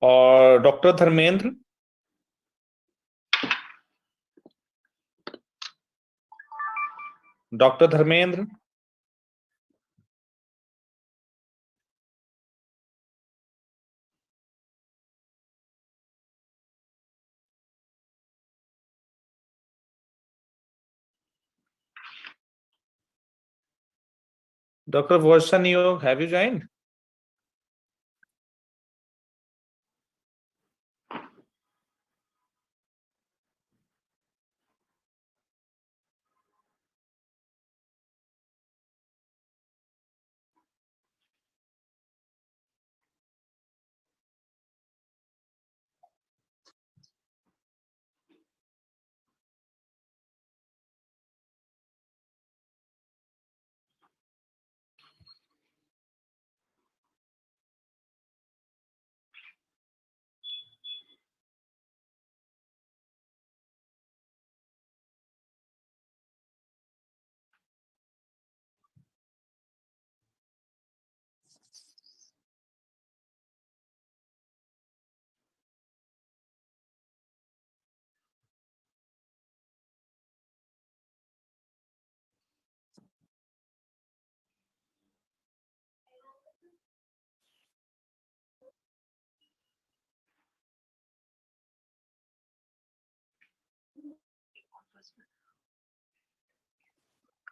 और doctor Dharmendra, doctor Dharmendra, doctor Varsha Niyog, have you joined?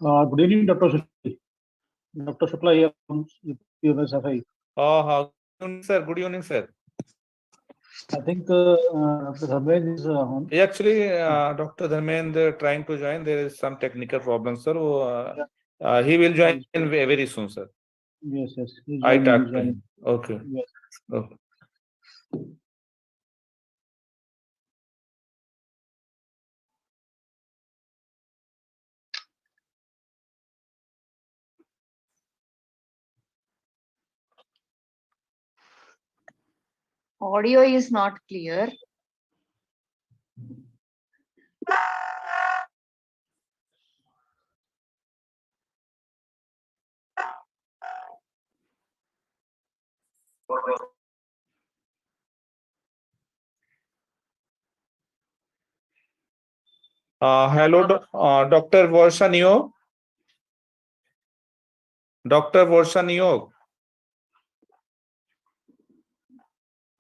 Good evening, Dr. Shukla. Dr. Shukla here from PMSFI. Sir, good evening, sir. I think Dr. Dharmendra is on. Actually, Dr. Dharmendra trying to join. There is some technical problem, sir. He will join in very soon, sir. Yes, yes. I talked to him. Okay. Yes. Okay. Audio is not clear. Hello, Dr. Varsha Niyog. Dr. Varsha Niyog.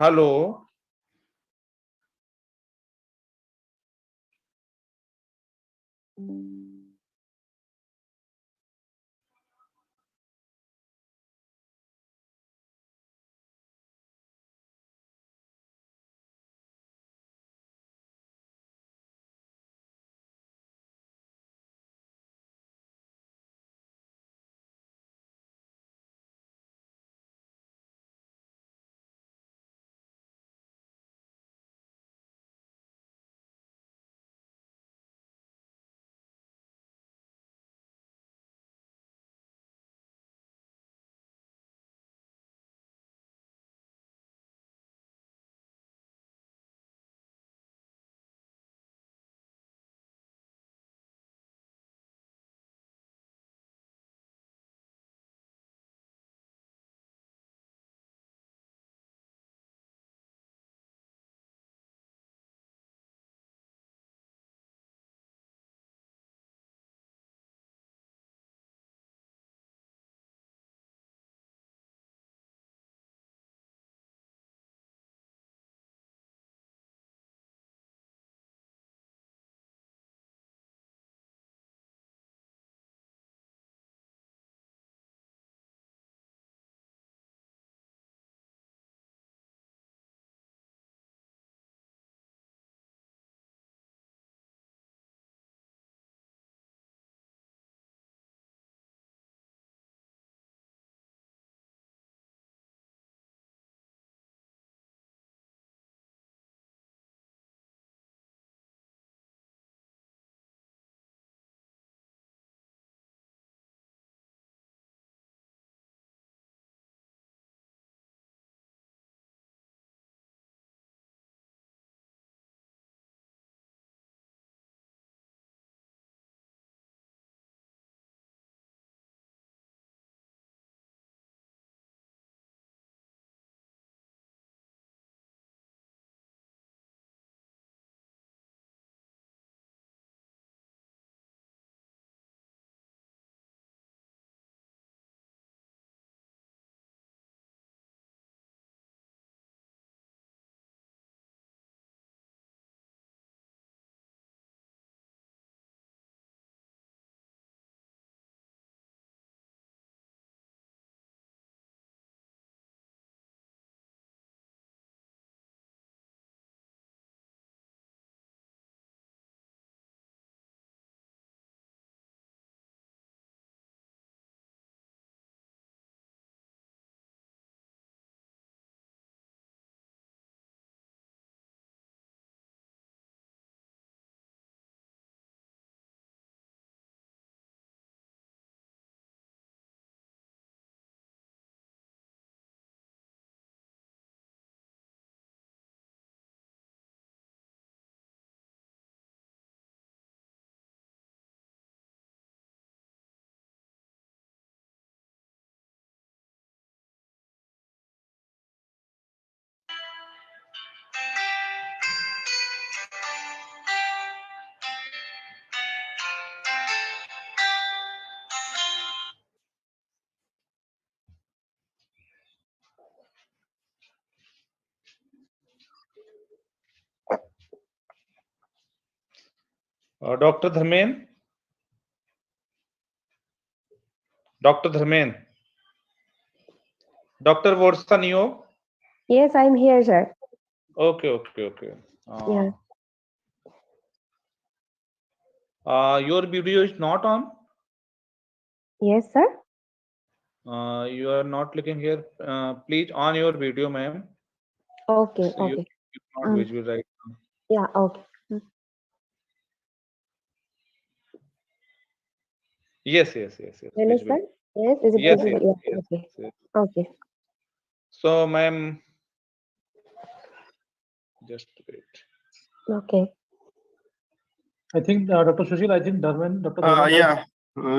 Hello. Dr. Dharmen? Dr. Dharmen? Dr. Vorsa Neo? Yes, I'm here, sir. Okay. Yeah. Your video is not on? Yes, sir. You are not looking here. Please on your video, ma'am. Okay, So okay. you're not visual right now. Yeah, okay. Yes. Finish, Visual. sir? Yes, is it Yes. visible? Yeah, okay. Yes. Okay. So, ma'am, just wait. Okay. I think Dr. Sushil, I think Dr. Dharmen.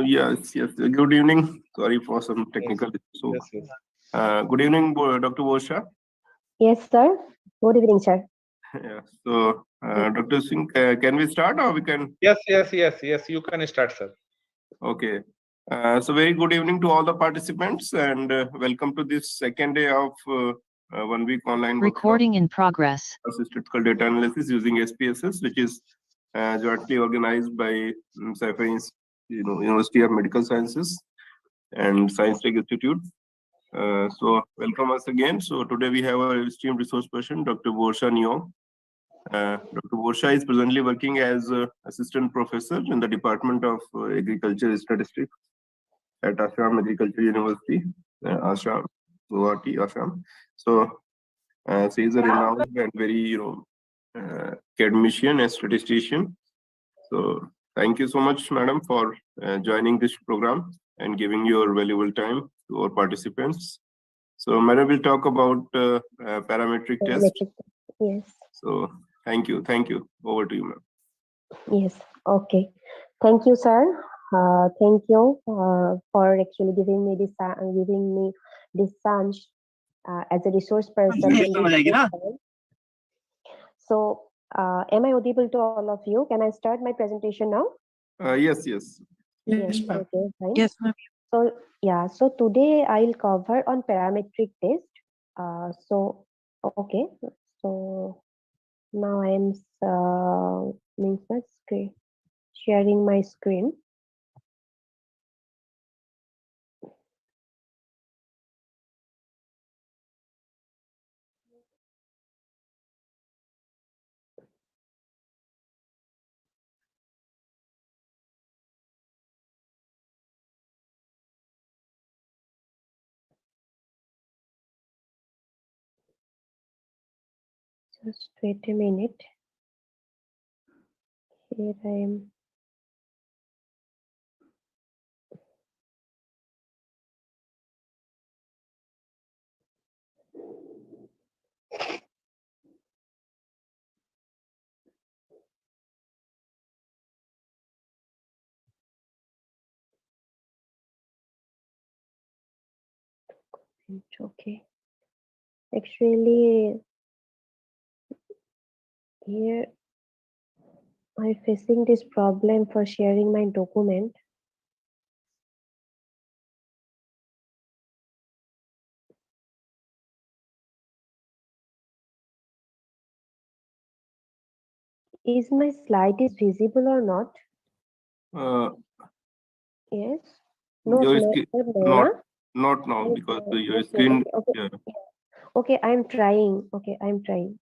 Yes. Good evening. Sorry for some technical issue. Yes. Good evening, Dr. Bosha. Yes, sir. Good evening, sir. Yeah. So, Dr. Singh, can we start or we can? Yes. You can start, sir. Okay. So, very good evening to all the participants and welcome to this second day of 1 week online Recording in progress. statistical data analysis using SPSS, which is jointly organized by University of Medical Sciences and Science Tech Institute. So welcome once again. So today we have our esteemed resource person, Dr. Borsha Neo. Dr. Borsha is presently working as assistant professor in the Department of Agriculture Statistics at Assam Agriculture University, Assam, Guwahati, Assam. So she is a renowned and very academician and statistician. So thank you so much, madam, for joining this program and giving your valuable time to our participants. So madam will talk about parametric test. Yes. So thank you. Over to you, ma'am. Yes. Okay. Thank you, sir. Thank you for actually giving me this chance as a resource person. in this program. So, am I audible to all of you? Can I start my presentation now? Yes. Yes. Okay. Fine. Yes, ma'am. So yeah. So today I'll cover on parametric test. So okay. So now I am sharing my screen. Just wait a minute. Here I am. It's okay. Actually, here I'm facing this problem for sharing my document. Is my slide is visible or not? Yes. No, Your no, screen, no, not now no? because No, your yes, no, screen. okay. Yeah. Okay, I'm trying. Okay, I'm trying.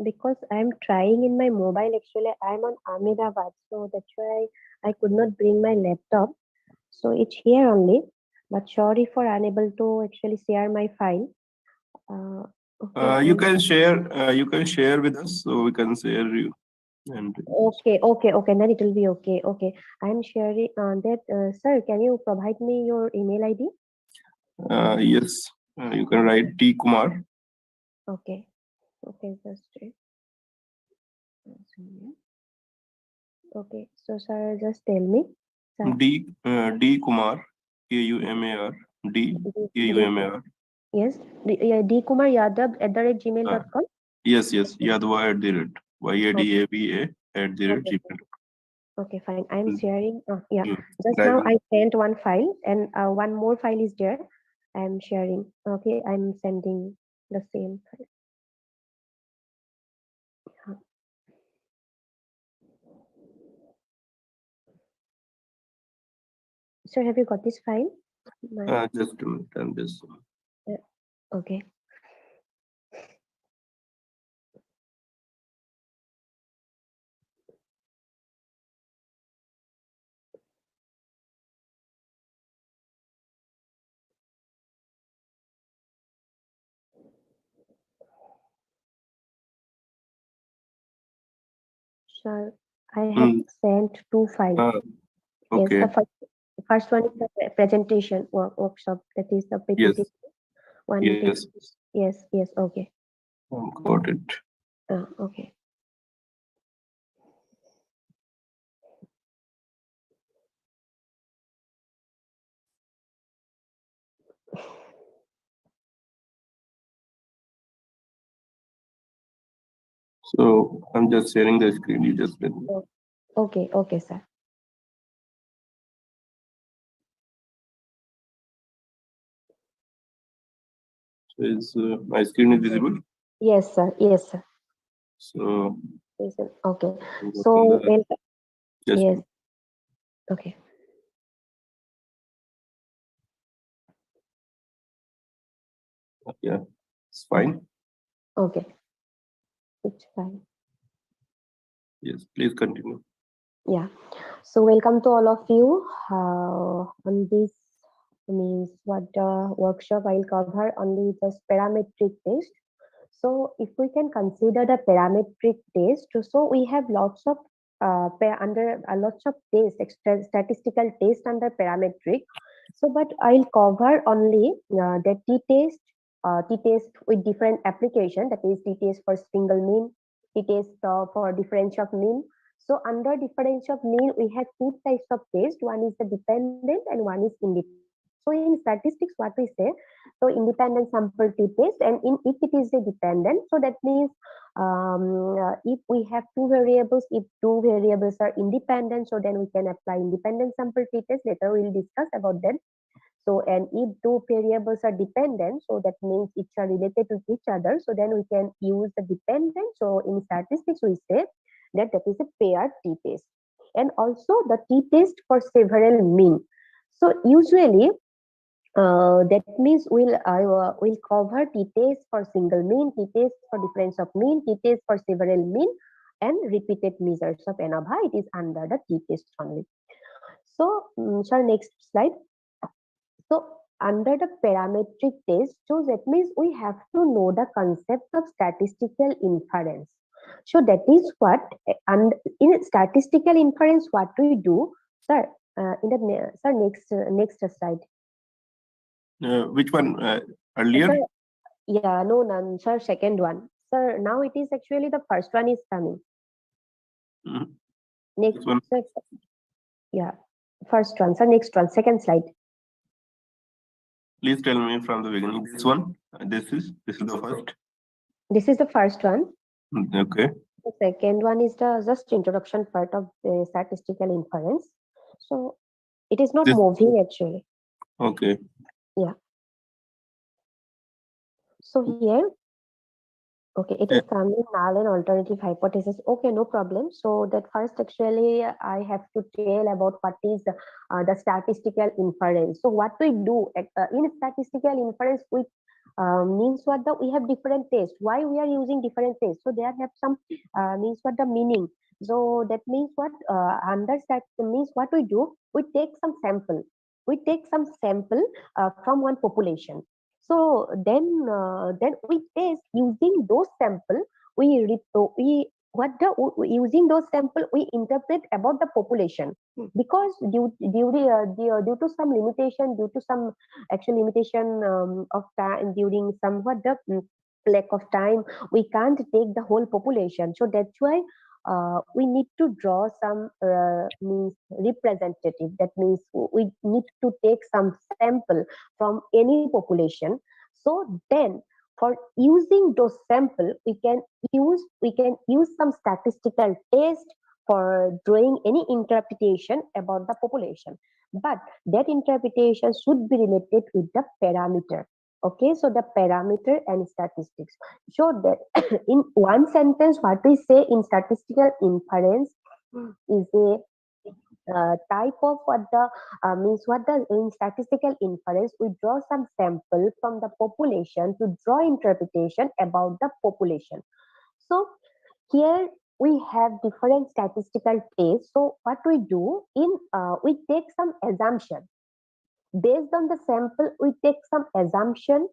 Because I'm trying in my mobile, actually, I'm on Ahmedabad, so that's why I could not bring my laptop. So it's here only, but sorry for unable to actually share my file. Okay, You can share. You can share with us, so we can share you. And okay. Then it will be okay. Okay, I'm sharing that. Sir, can you provide me your email ID? yes, you can write T Kumar. Okay, just wait. Okay, so sir, just tell me. Sir. D Kumar, Kumar, D Kumar. Yes, D Kumar Yadav @gmail.com. Yes, Yadava @yadava @gmail. Okay, fine. I'm sharing. Yeah, Mm. just Right. now I sent one file, and one more file is there. I'm sharing. Okay, I'm sending the same file. Yeah. Sir, have you got this file? Just a minute, I'm just. Okay. Sir, I have sent two files. Okay. Yes, the first one is the presentation workshop. That is the PPT. Yes. One. Yes. Yes. Okay. Got it. Okay. So I'm just sharing the screen. You just let me. Okay, sir. So is my screen is visible? Yes, sir. So Yes, sir. Okay. go to So the- just yes. Okay. yeah, it's fine. Okay. It's fine. Yes, please continue. Yeah. So welcome to all of you on this means what workshop I'll cover only just parametric test. So if we can consider the parametric test, so we have lots of lots of tests, statistical tests under parametric. So, but I'll cover only the t-test with different application. That is t-test for single mean, t-test for difference of mean. So under difference of mean, we have two types of test. One is the dependent and one is independent. So in statistics, what we say, so independent sample t-test, and if it is a dependent, so that means if we have two variables, if two variables are independent, so then we can apply independent sample t-test. Later we'll discuss about that. So, and if two variables are dependent, so that means each are related to each other, so then we can use the dependent. So in statistics, we say that is a paired t-test. And also the t-test for several mean. So usually that means we'll cover t-test for single mean, t-test for difference of mean, t-test for several mean, and repeated measures of Anova. It is under the t-test only. So, sir, next slide. So under the parametric test, so that means we have to know the concept of statistical inference. So that is what, and in statistical inference, what we do, sir. Next slide. Which one? Earlier? Sir, yeah, no, none, sir. Second one, sir. Now it is actually the first one is coming. Next one. Sir, yeah, first one, sir. Next one, second slide. Please tell me from the beginning. This one. This is the first. This is the first one. Okay. The second one is the just introduction part of the statistical inference. So it is not moving actually. Okay. Yeah. So here, okay, it is coming null and alternative hypothesis. Okay, no problem. So that first actually I have to tell about what is the statistical inference. So what we do in statistical inference, we means what the we have different taste. Why we are using different taste? So there have some means what the meaning. So that means what understand means what we do. We take some sample. We take some sample from one population. So then we test using those sample. We what the using those sample we interpret about the population because due to some limitation due to some actual limitation of time during some what the lack of time we can't take the whole population, so that's why we need to draw some means representative, that means we need to take some sample from any population. So then for using those sample we can use some statistical test for drawing any interpretation about the population, but that interpretation should be related with the parameter. Okay, so the parameter and statistics. So that in one sentence what we say in statistical inference is a type of what the means what the in statistical inference we draw some sample from the population to draw interpretation about the population. So here we have different statistical tests. So what we do in we take some assumption based on the sample. We take some assumption.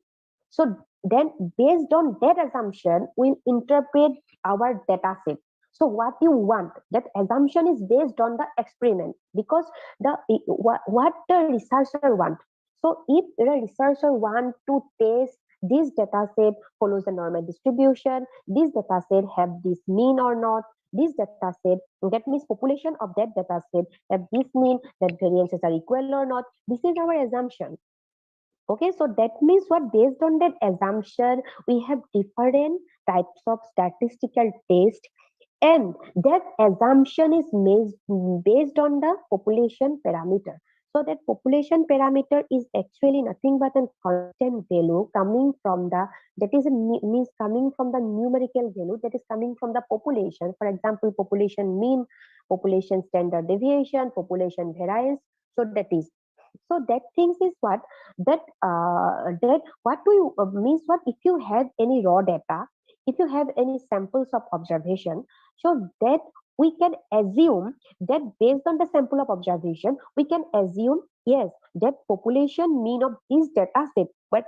So then based on that assumption we'll interpret our data set. So what you want, that assumption is based on the experiment because the what the researcher want. So if the researcher want to test this data set follows the normal distribution, this data set have this mean or not, this data set, that means population of that data set have this mean, that variances are equal or not, this is our assumption. Okay, so that means what based on that assumption we have different types of statistical test, and that assumption is based on the population parameter. So that population parameter is actually nothing but a constant value coming from the, that is means coming from the numerical value that is coming from the population. For example, population mean, population standard deviation, population variance. So that is, so that things is what that that what we means what if you have any raw data, if you have any samples of observation, so that we can assume that based on the sample of observation we can assume yes that population mean of this data set, but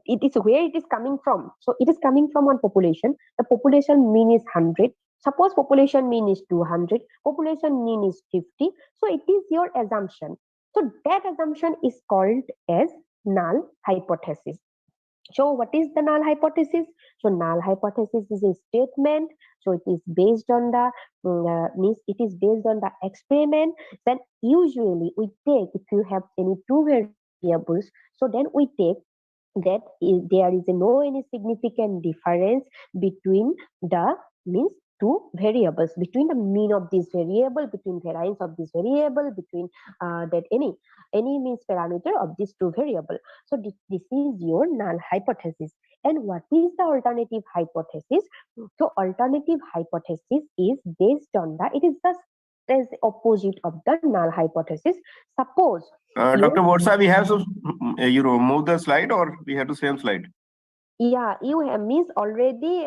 it is where it is coming from. So it is coming from one population, the population mean is 100, suppose population mean is 200, population mean is 50, so it is your assumption. So that assumption is called as null hypothesis. So what is the null hypothesis? So null hypothesis is a statement. So it is based on the means it is based on the experiment. Then usually we take, if you have any two variables, so then we take that there is no any significant difference between the means two variables, between the mean of this variable, between variance of this variable, between that any means parameter of these two variable. So this is your null hypothesis. And what is the alternative hypothesis? So alternative hypothesis is based on the, it is the opposite of the null hypothesis. Suppose Dr. Borsa, we have to move the slide, or we have to same slide? Yeah, you have means already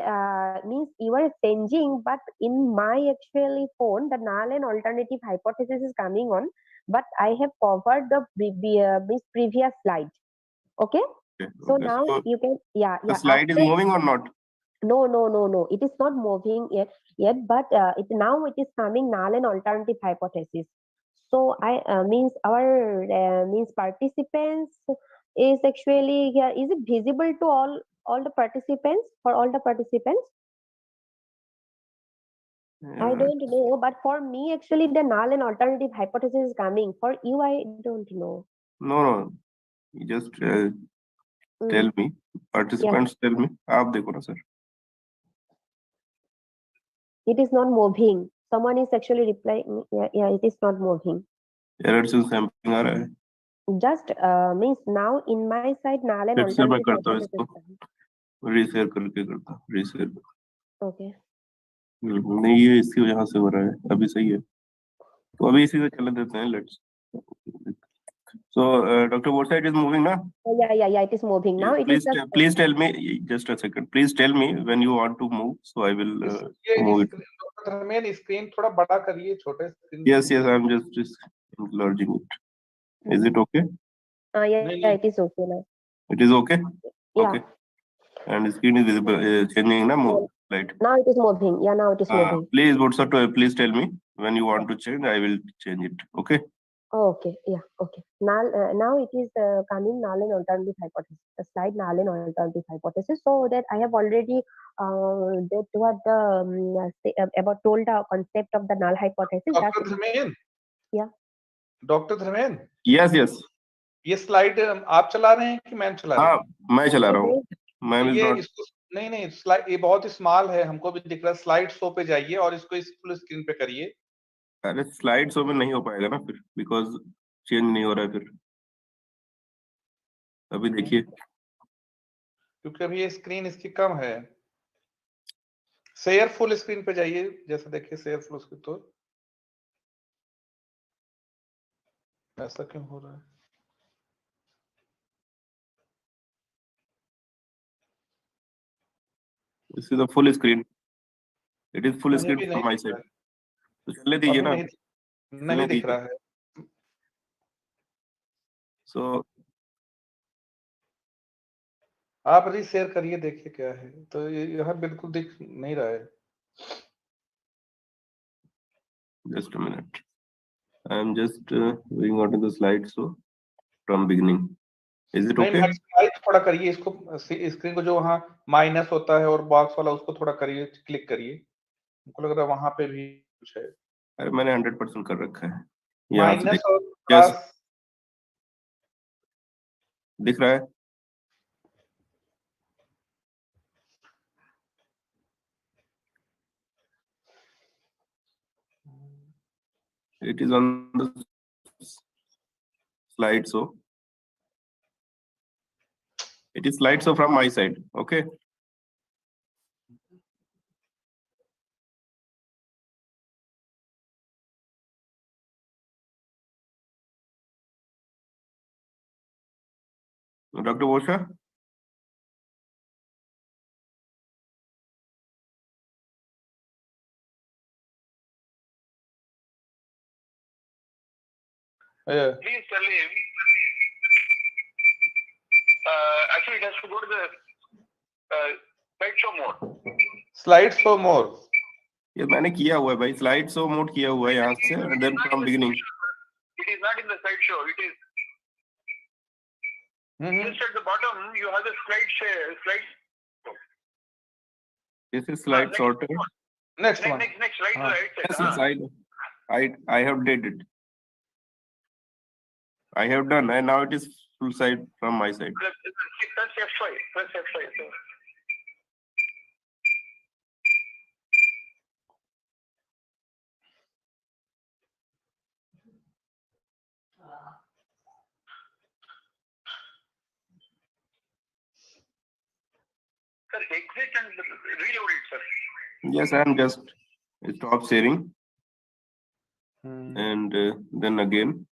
means you are changing, but in my actually phone the null and alternative hypothesis is coming on, but I have covered the previous slide. Okay, so Okay. now So you can the slide is moving or not? No, it is not moving yet, but it now it is coming null and alternative hypothesis. So I means our means participants is actually here. Is it visible to all the participants, for all the participants? I don't know, but for me actually the null and alternative hypothesis is coming. For you I don't know. No, you just tell me. Participants tell me. आप देखो ना sir. It is not moving. Someone is actually replying. Yeah, it is not moving. Error से sampling आ रहा है. Just means now in my side null and Let's say मैं alternative करता हूँ hypothesis इसको. is coming. Reshare करके करता हूँ. Reshare. Okay. नहीं ये इसी यहाँ से हो रहा है. अभी सही है. तो अभी इसी से चलने देते हैं. Let's. So, Dr. Borsa, it is moving now. Yeah. It is moving now. It is just Please tell me, just a second. Please tell me when you want to move, so I will move it. Doctor Dharmendra screen थोड़ा बड़ा करिए, छोटे screen. Yes, I'm just enlarging it. Is it okay? yeah, it is okay now. It is okay? Yeah. Okay. And the screen is visible, changing na move, right? Now it is moving. Yeah, now it is moving. Please, Borsa, please tell me when you want to change. I will change it. Okay. Oh, okay. Yeah. Okay. Now it is coming null and alternative hypothesis. The slide null and alternative hypothesis. So that I have already that what about told the concept of the null hypothesis. Doctor Dharmendra. Yeah. Doctor Dharmendra. Yes. ये slide आप चला रहे हैं कि मैं चला रहा हूँ? हाँ, मैं चला रहा हूँ. ये इसको नहीं स्लाइड ये बहुत स्मॉल है, हमको भी दिख रहा है. स्लाइड शो पे जाइए और इसको इस फुल स्क्रीन पे करिए. अरे स्लाइड शो में नहीं हो पाएगा ना फिर, बिकॉज चेंज नहीं हो रहा है फिर. अभी देखिए, क्योंकि अभी ये स्क्रीन इसकी कम है. शेयर फुल स्क्रीन पे जाइए, जैसे देखिए शेयर फुल स्क्रीन. तो ऐसा क्यों हो रहा है? This is the full screen. It is full screen from my side. तो चलने दीजिए ना. नहीं दिख रहा है. सो आप रीशेयर करिए, देखिए क्या है. तो यहाँ बिल्कुल दिख नहीं रहा है. just a minute. I am just going on to the slide so from beginning. Is it okay? Maximize थोड़ा करिए इसको, स्क्रीन को जो वहाँ माइनस होता है और बॉक्स वाला, उसको थोड़ा करिए, क्लिक करिए. हमको लग रहा है वहां पे भी कुछ है. अरे मैंने 100% कर रखा है. माइनस और प्लस प्लस दिख रहा है. It is on the slide show. It is slide show from my side. Okay. Dr. Bosha? Please tell him. Actually, it has to go to the slideshow mode. Slide show मोर. ये मैंने किया हुआ है भाई. Slide show mode किया हुआ है यहाँ से. And then from beginning. It is not in the slideshow. It is just at the bottom. You have the slide. This is slide sorter. Next one. Next, right to right Yes, side. I have did it. I have done, and now it is full side from my side. Press F5. Press F5. Sir, exit and reload it, sir. Yes, I am just stop sharing, and then again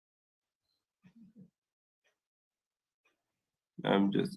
I'm just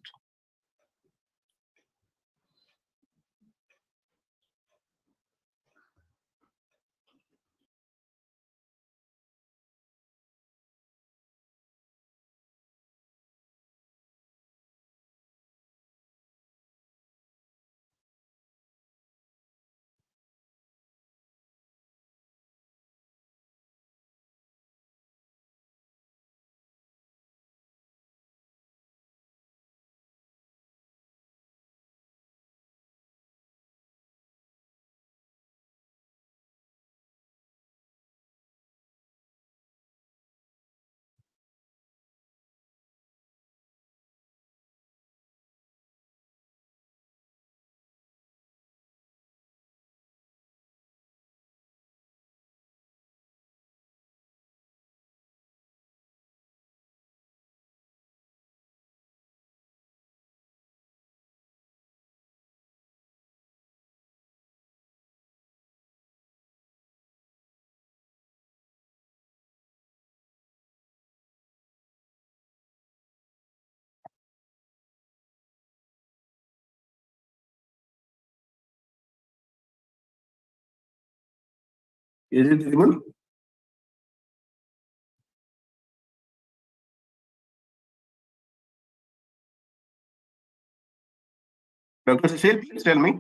Is it visible? Dr. Sushil, please tell me.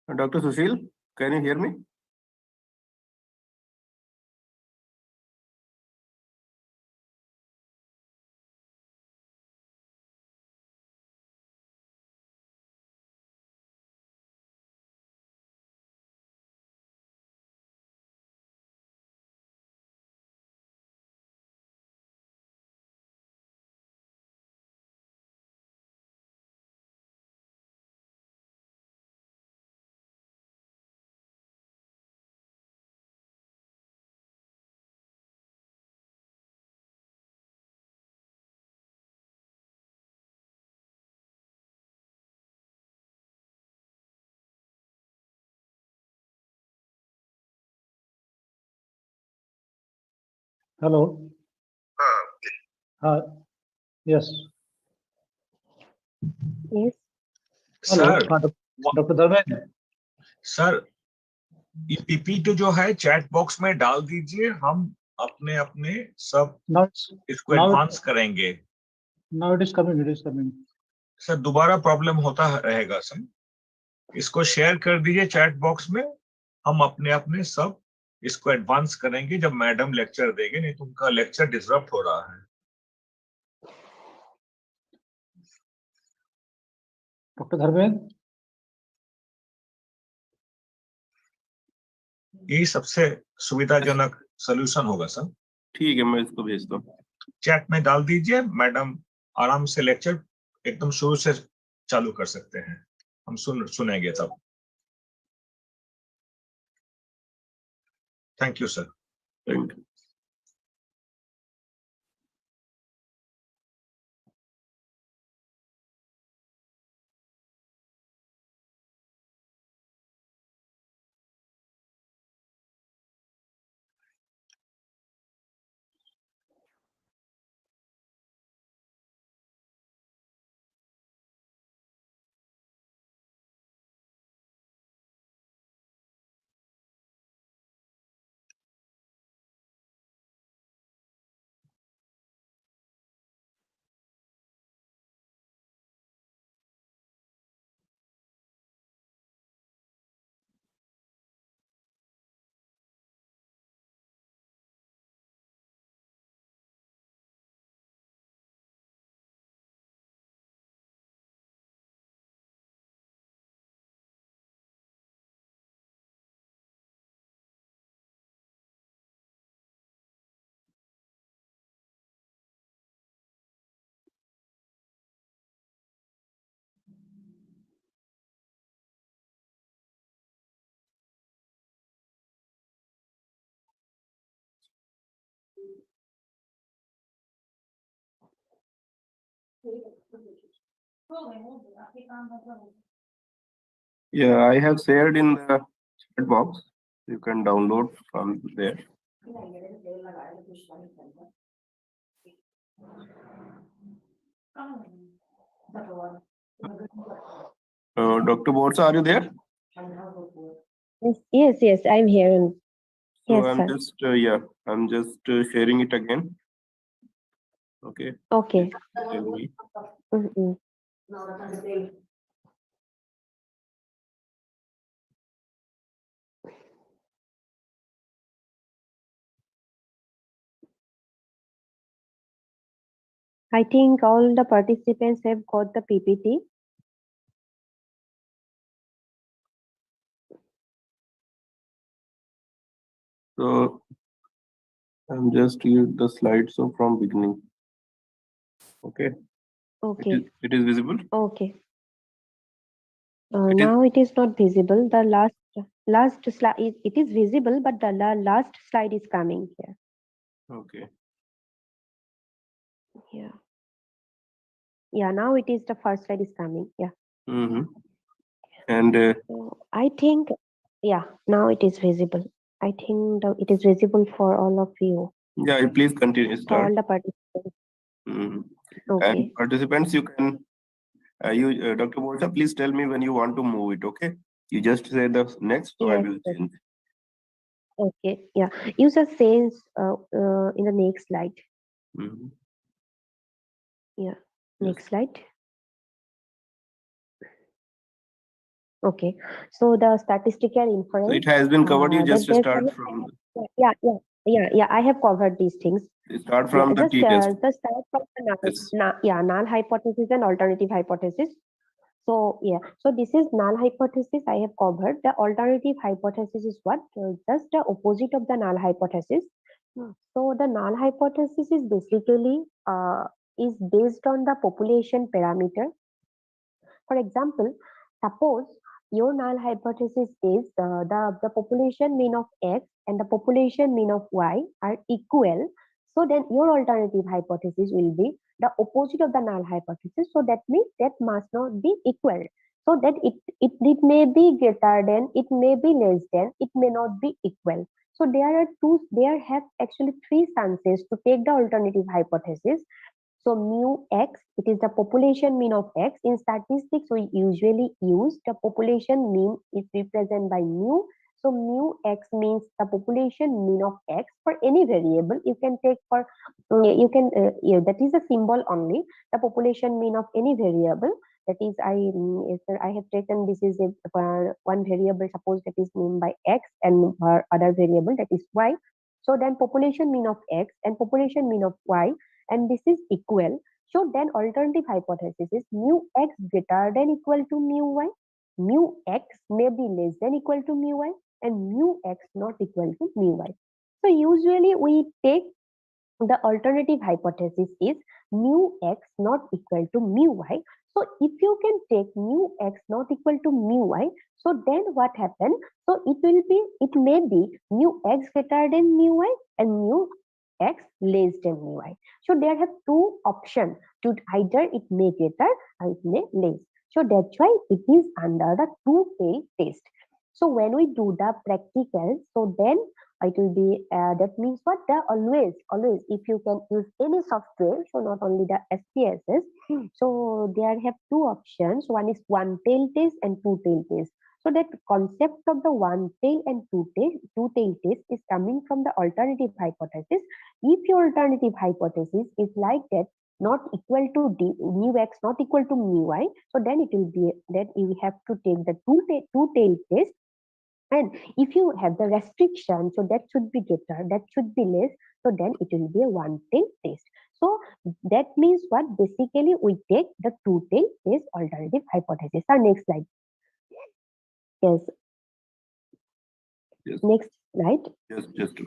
Dr. Sushil, can you hear me? Hello. Yes. Yes. Hello. Sir Dr. Dharmendra. Sir ये PPT जो है chat box में डाल दीजिए, हम अपने अपने सब Now, इसको now, एडवांस करेंगे। now it is coming. It is coming. Sir दोबारा प्रॉब्लम होता रहेगा सर, इसको शेयर कर दीजिए चैट बॉक्स में, हम अपने अपने सब इसको एडवांस करेंगे जब मैडम लेक्चर देंगे, नहीं तो उनका लेक्चर डिसरप्ट हो रहा है। Dr. Dharmendra. यही सबसे सुविधाजनक सोल्यूशन होगा सर। ठीक है, मैं इसको भेजता हूँ। चैट में डाल दीजिए, मैडम आराम से लेक्चर एकदम शुरू से चालू कर सकते हैं, हम सुनेंगे तब। Thank you sir. Thank you. Yeah, I have shared in the chat box. You can download from there. Dr. Borsa, are you there? Yes, I'm here. So Yes, I'm sir. just I'm just sharing it again. Okay. Okay. Tell me. Mm-mm. I think all the participants have got the PPT. So I'm just use the slides from beginning. Okay. Okay. It is visible. Okay. It is- Now it is not visible. The last slide it is visible, but the last slide is coming here. Okay. Yeah. Yeah. Now it is the first slide is coming. Yeah. Mm-hmm. And So I think, yeah, now it is visible. I think it is visible for all of you, yeah, please continue. for Start. all the participants. Mhm. Okay. And participants, you can Dr. Borsa, please tell me when you want to move it. Okay. You just say the next, so I Yes. will Yes. change. Okay. Yeah. Use a sense in the next slide. Mhm. Yeah. Yes. Next slide. Okay. So the statistical inference. So it has been covered. You just that start from yeah. I have covered these things. start from the Just t-test. just start from the Yes. null hypothesis and alternative hypothesis. So yeah, so this is null hypothesis I have covered. The alternative hypothesis is what? Just the opposite of the null hypothesis. So the null hypothesis is basically is based on the population parameter. For example, suppose your null hypothesis is the population mean of x and the population mean of y are equal. So then your alternative hypothesis will be the opposite of the null hypothesis. So that means that must not be equal. So that it may be greater than, it may be less than, it may not be equal. So there have actually three chances to take the alternative hypothesis. So mu x, it is the population mean of x. In statistics, we usually use the population mean is represented by mu. So mu x means the population mean of x for any variable. You can take for that is a symbol only. The population mean of any variable. That is, I have taken this is one variable. Suppose that is named by x and other variable that is y. So then population mean of x and population mean of y, and this is equal. So then alternative hypothesis is mu x greater than equal to mu y, mu x may be less than equal to mu y, and mu x not equal to mu y. So usually we take the alternative hypothesis is mu x not equal to mu y. So if you can take mu x not equal to mu y, so then what happens? So it may be mu x greater than mu y and mu x less than mu y. So there have two options. To either it may greater or it may less. So that's why it is under the two-tailed test. So when we do the practical, so then it will be that means what? The always if you can use any software, so not only the spss, so there have two options. One is one tail test and two tail test. So that concept of the one tail and two tail test is coming from the alternative hypothesis. If your alternative hypothesis is like that, not equal to mu x not equal to mu y, so then it will be that you have to take the two tail test. And if you have the restriction, so that should be greater, that should be less, so then it will be a one-tail test. So that means what? Basically, we take the two-tail test alternative hypothesis. Our next slide. Yes. Yes. Next slide. Just.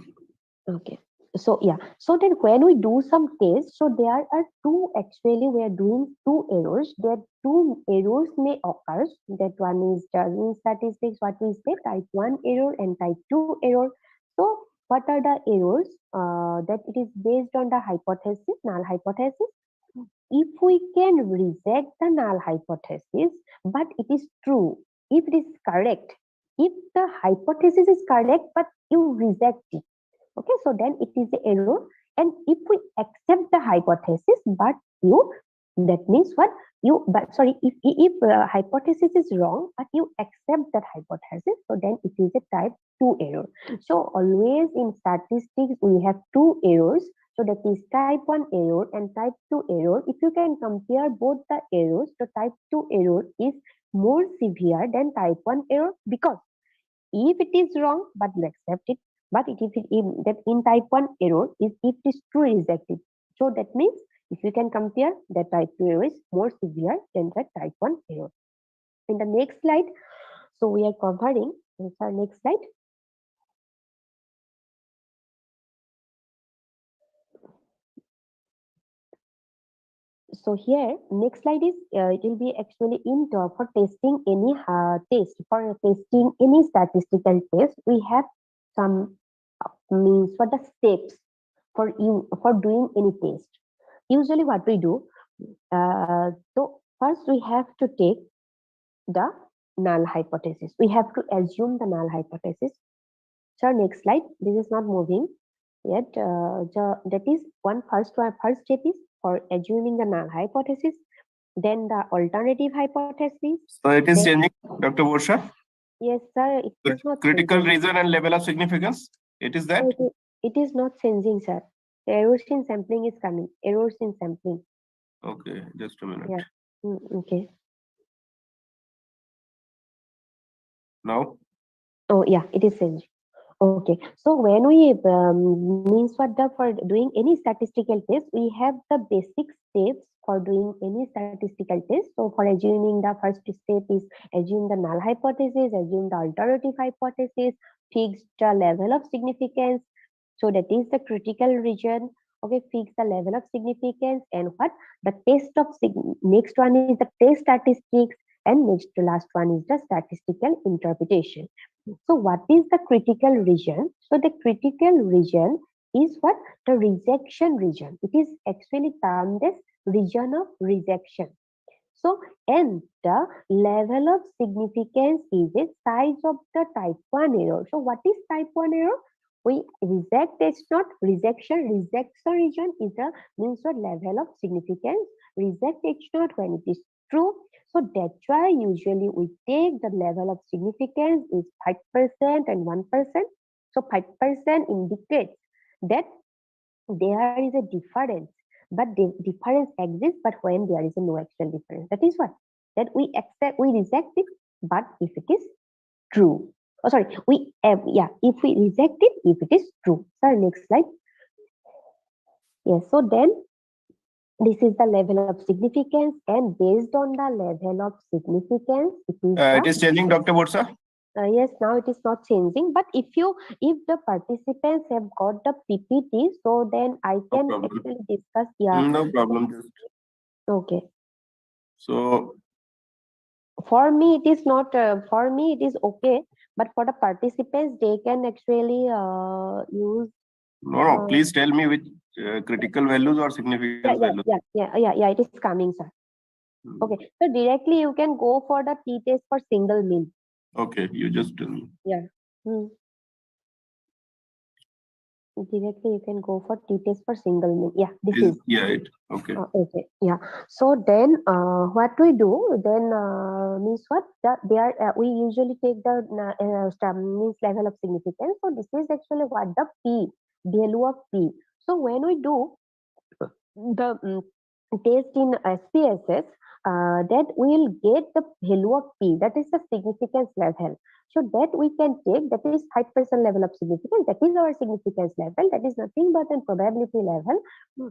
Okay. So yeah. So then when we do some tests, so there are two, actually we are doing two errors. There two errors may occur. That one is in statistics, what we say, type 1 error and type 2 error. So what are the errors? That it is based on the hypothesis, null hypothesis. if we can reject the null hypothesis, but it is true, if it is correct, if the hypothesis is correct, but you reject it, okay, so then it is the error. And if we accept the hypothesis, but you, that means what? You, but sorry, if hypothesis is wrong, but you accept that hypothesis, so then it is a type 2 error. So always in statistics, we have two errors. So that is type 1 error and type 2 error. If you can compare both the errors, the type 2 error is more severe than type 1 error, because if it is wrong, but you accept it, but if that in type 1 error is if it is true, rejected. So that means if you can compare, that type 2 error is more severe than the type 1 error. In the next slide, so we are covering, our next slide. So here, next slide is, it will be actually in for testing any test, for testing any statistical test, we have some means for the steps for you for doing any test. Usually what we do, so first we have to take the null hypothesis. We have to assume the null hypothesis. So next slide, this is not moving yet. That is first step is for assuming the null hypothesis, then the alternative hypothesis. So it is changing, Dr. Borsha? Yes, sir. It is not critical changing. region and level of significance. It is that? It is not changing, sir. Errors in sampling is coming. Errors in sampling. Okay, just a minute. Yeah. Okay. Now? Oh, yeah, it is changing. Okay, so when we means for doing any statistical test, we have the basic steps for doing any statistical test. So for assuming, the first step is assume the null hypothesis, assume the alternative hypothesis, fix the level of significance. So that is the critical region. Okay, fix the level of significance, and what the test of next one is the test statistics, and next to last one is the statistical interpretation. So what is the critical region? So the critical region is what? The rejection region. It is actually termed as region of rejection. So, and the level of significance is the size of the type 1 error. So what is type 1 error? We reject, it's not rejection. Rejection region is the means what level of significance. Reject it's not when it is true. So that's why usually we take the level of significance is 5% and 1%. So 5% indicates that there is a difference, but the difference exists, but when there is no actual difference. That is what? That we accept, we reject it, but if it is true. Oh, sorry, if we reject it, if it is true. So next slide. Yes, so then this is the level of significance, and based on the level of significance, It is changing, Dr. Borsha? Yes, now it is not changing. But if the participants have got the PPT, so then I can actually discuss. Yeah. No problem. Just okay. So for me, it is not. For me, it is okay. But for the participants, they can actually use. no. Please tell me which critical values or significance values. Yeah. It is coming, sir. Okay. So directly you can go for the t-test for single mean. Okay, you just tell me. Yeah. Directly you can go for t-test for single mean. Yeah. This is. Yeah. It. Okay. Okay. Yeah. So then, what we do then means what? We usually take the means level of significance. So this is actually what the p value of p. So when we do the test in spss, that we'll get the value of p, that is the significance level. So that we can take, that is 5% level of significance, that is our significance level, that is nothing but a probability level.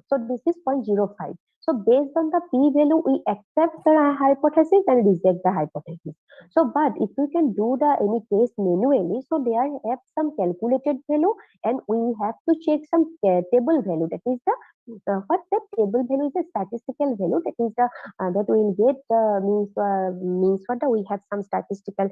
So this is 0.05. So based on the p value, we accept the hypothesis and reject the hypothesis. So, but if we can do the any test manually, so there have some calculated value, and we have to check some table value. That is the what the table value is a statistical value. That is the that we will get means what we have some statistical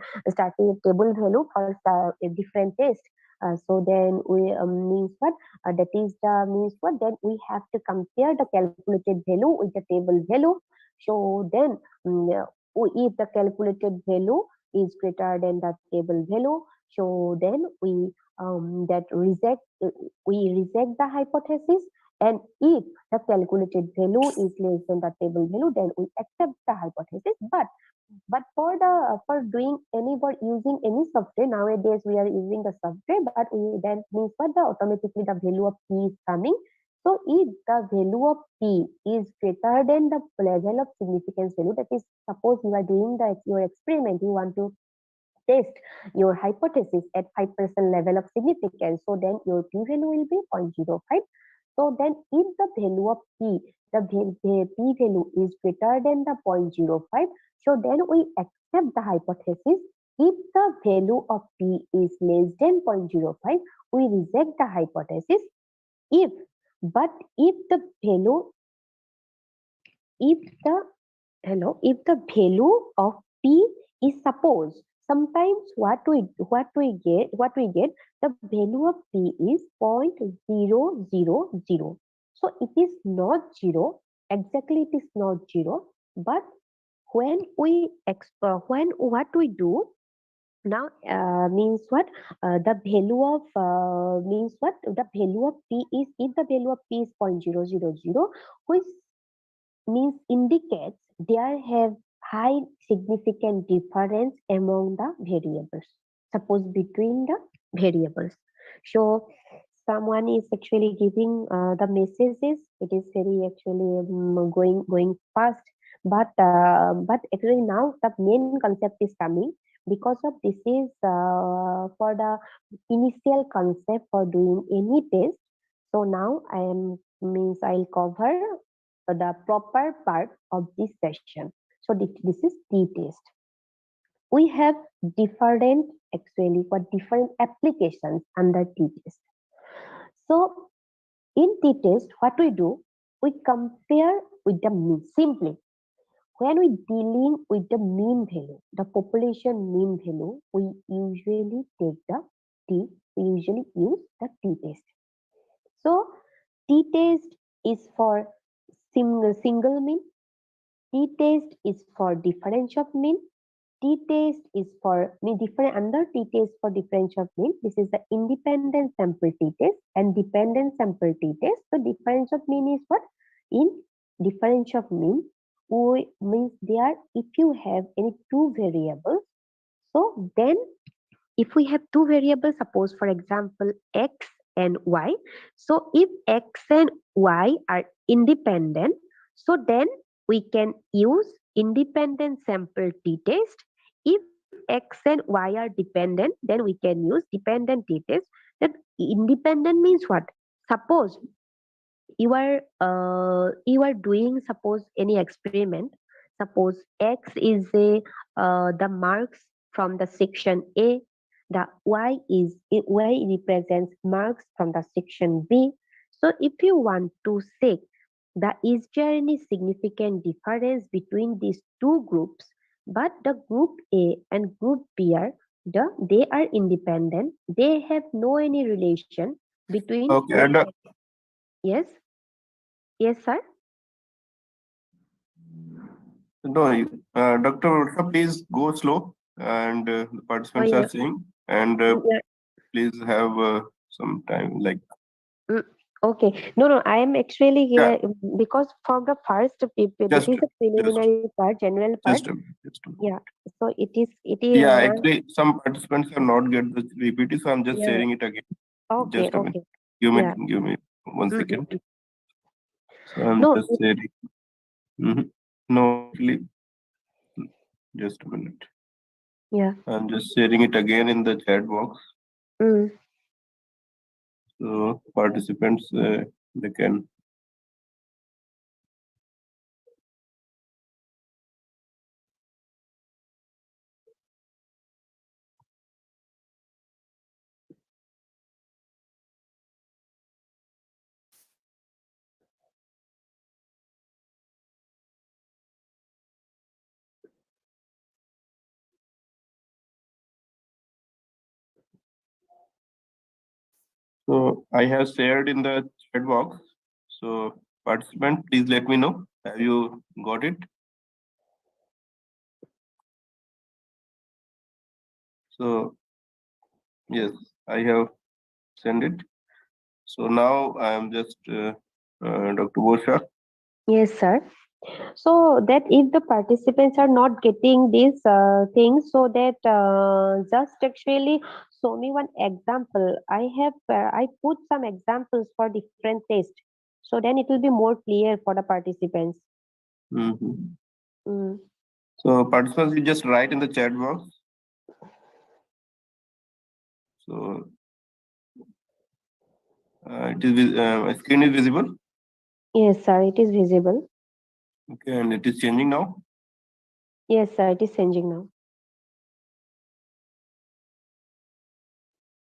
table value for a different test. So then we means what? That is the means what? Then we have to compare the calculated value with the table value. So then if the calculated value is greater than the table value, so then we reject the hypothesis. And if the calculated value is less than the table value, then we accept the hypothesis. But for doing using any software nowadays, we are using the software, but we then means what? The automatically the value of p is coming. So if the value of p is greater than the level of significance value, that is, suppose you are doing your experiment, you want to test your hypothesis at 5% level of significance, so then your p value will be 0.05. So then if the value of p, the p value is greater than the 0.05, so then we accept the hypothesis. If the value of p is less than 0.05, we reject the hypothesis. If the value of p is, suppose, sometimes what we get the value of p is 0.000. So it is not zero, exactly it is not zero, but when what we do now means what? The value of means what? The value of p is, if the value of p is 0.000, which means indicates there have high significant difference among the variables, suppose between the variables. So someone is actually giving the messages, it is very actually going fast, but actually now the main concept is coming, because of this is for the initial concept for doing any test. So now I'll cover the proper part of this session. So this is t-test. We have different applications under t-test. So in t-test, what we do, we compare with the mean. Simply, when we dealing with the mean value, the population mean value, we usually use the t-test. So t-test is for single mean, t-test is for difference of mean, t-test is for under t-test for difference of mean. This is the independent sample t-test and dependent sample t-test. So difference of mean is what? In difference of mean, means there, if you have any two variables, so then if we have two variables, suppose for example x and y, so if x and y are independent, so then we can use independent sample t-test. If x and y are dependent, then we can use dependent t-test. That independent means what? Suppose you are doing, suppose, any experiment. Suppose x is the marks from the section A, the y represents marks from the section B. So if you want to say that is there any significant difference between these two groups, but the group A and group B they are independent, they have no any relation between. Okay, Yes. Yes, sir. no, Dr. Ursha, please go slow, and the participants yeah. are saying, and Yeah. please have some time, like. Okay. No, I am actually Yeah. here because from the first, this is the preliminary part, general part. Just a minute. Yeah. So it is. Yeah, actually, some participants have not get the PPT, so I'm just Yeah. sharing it again. Okay. Just a minute. Okay. Give me Yeah. 1 second. So I'm No. just sharing. No, actually, just a minute. Yeah. I'm just sharing it again in the chat box. So participants, they can. So I have shared in the chat box. So participant, please let me know. Have you got it? So yes, I have sent it. So now I am just Dr. Bosha. Yes, sir. So that if the participants are not getting these things, so that just actually show me one example. I put some examples for different tests, so then it will be more clear for the participants. Mhm. Mm. So participants, you just write in the chat box. So screen is visible. Yes, sir. It is visible. Okay, and it is changing now. Yes, sir. It is changing now.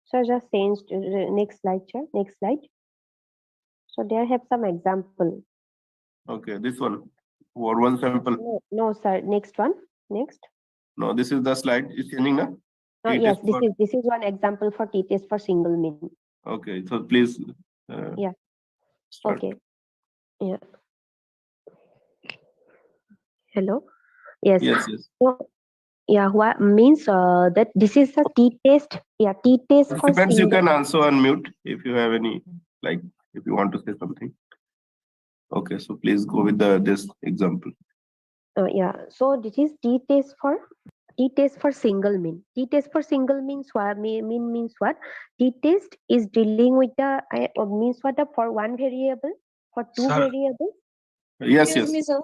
So just change to the next slide, sir. Next slide. So there have some example. Okay, this one. What was the sample? No, sir. Next one. Next. No, this is the slide. It's changing now. Yes, this is one example for t-test for single mean. Okay, so please. Yeah. Start. Okay. Yeah. Hello. Yes. Yes, yes. So, yeah. What means that this is a t-test. Yeah, t-test for Participants, you single. can also unmute if you have any, like, if you want to say something. Okay, so please go with this example. Yeah. So this is t-test for single mean. T-test for single means what? Means what? T-test is dealing with the means what the for one variable, for two Sir. variables. Yes, Excuse yes. me, sir.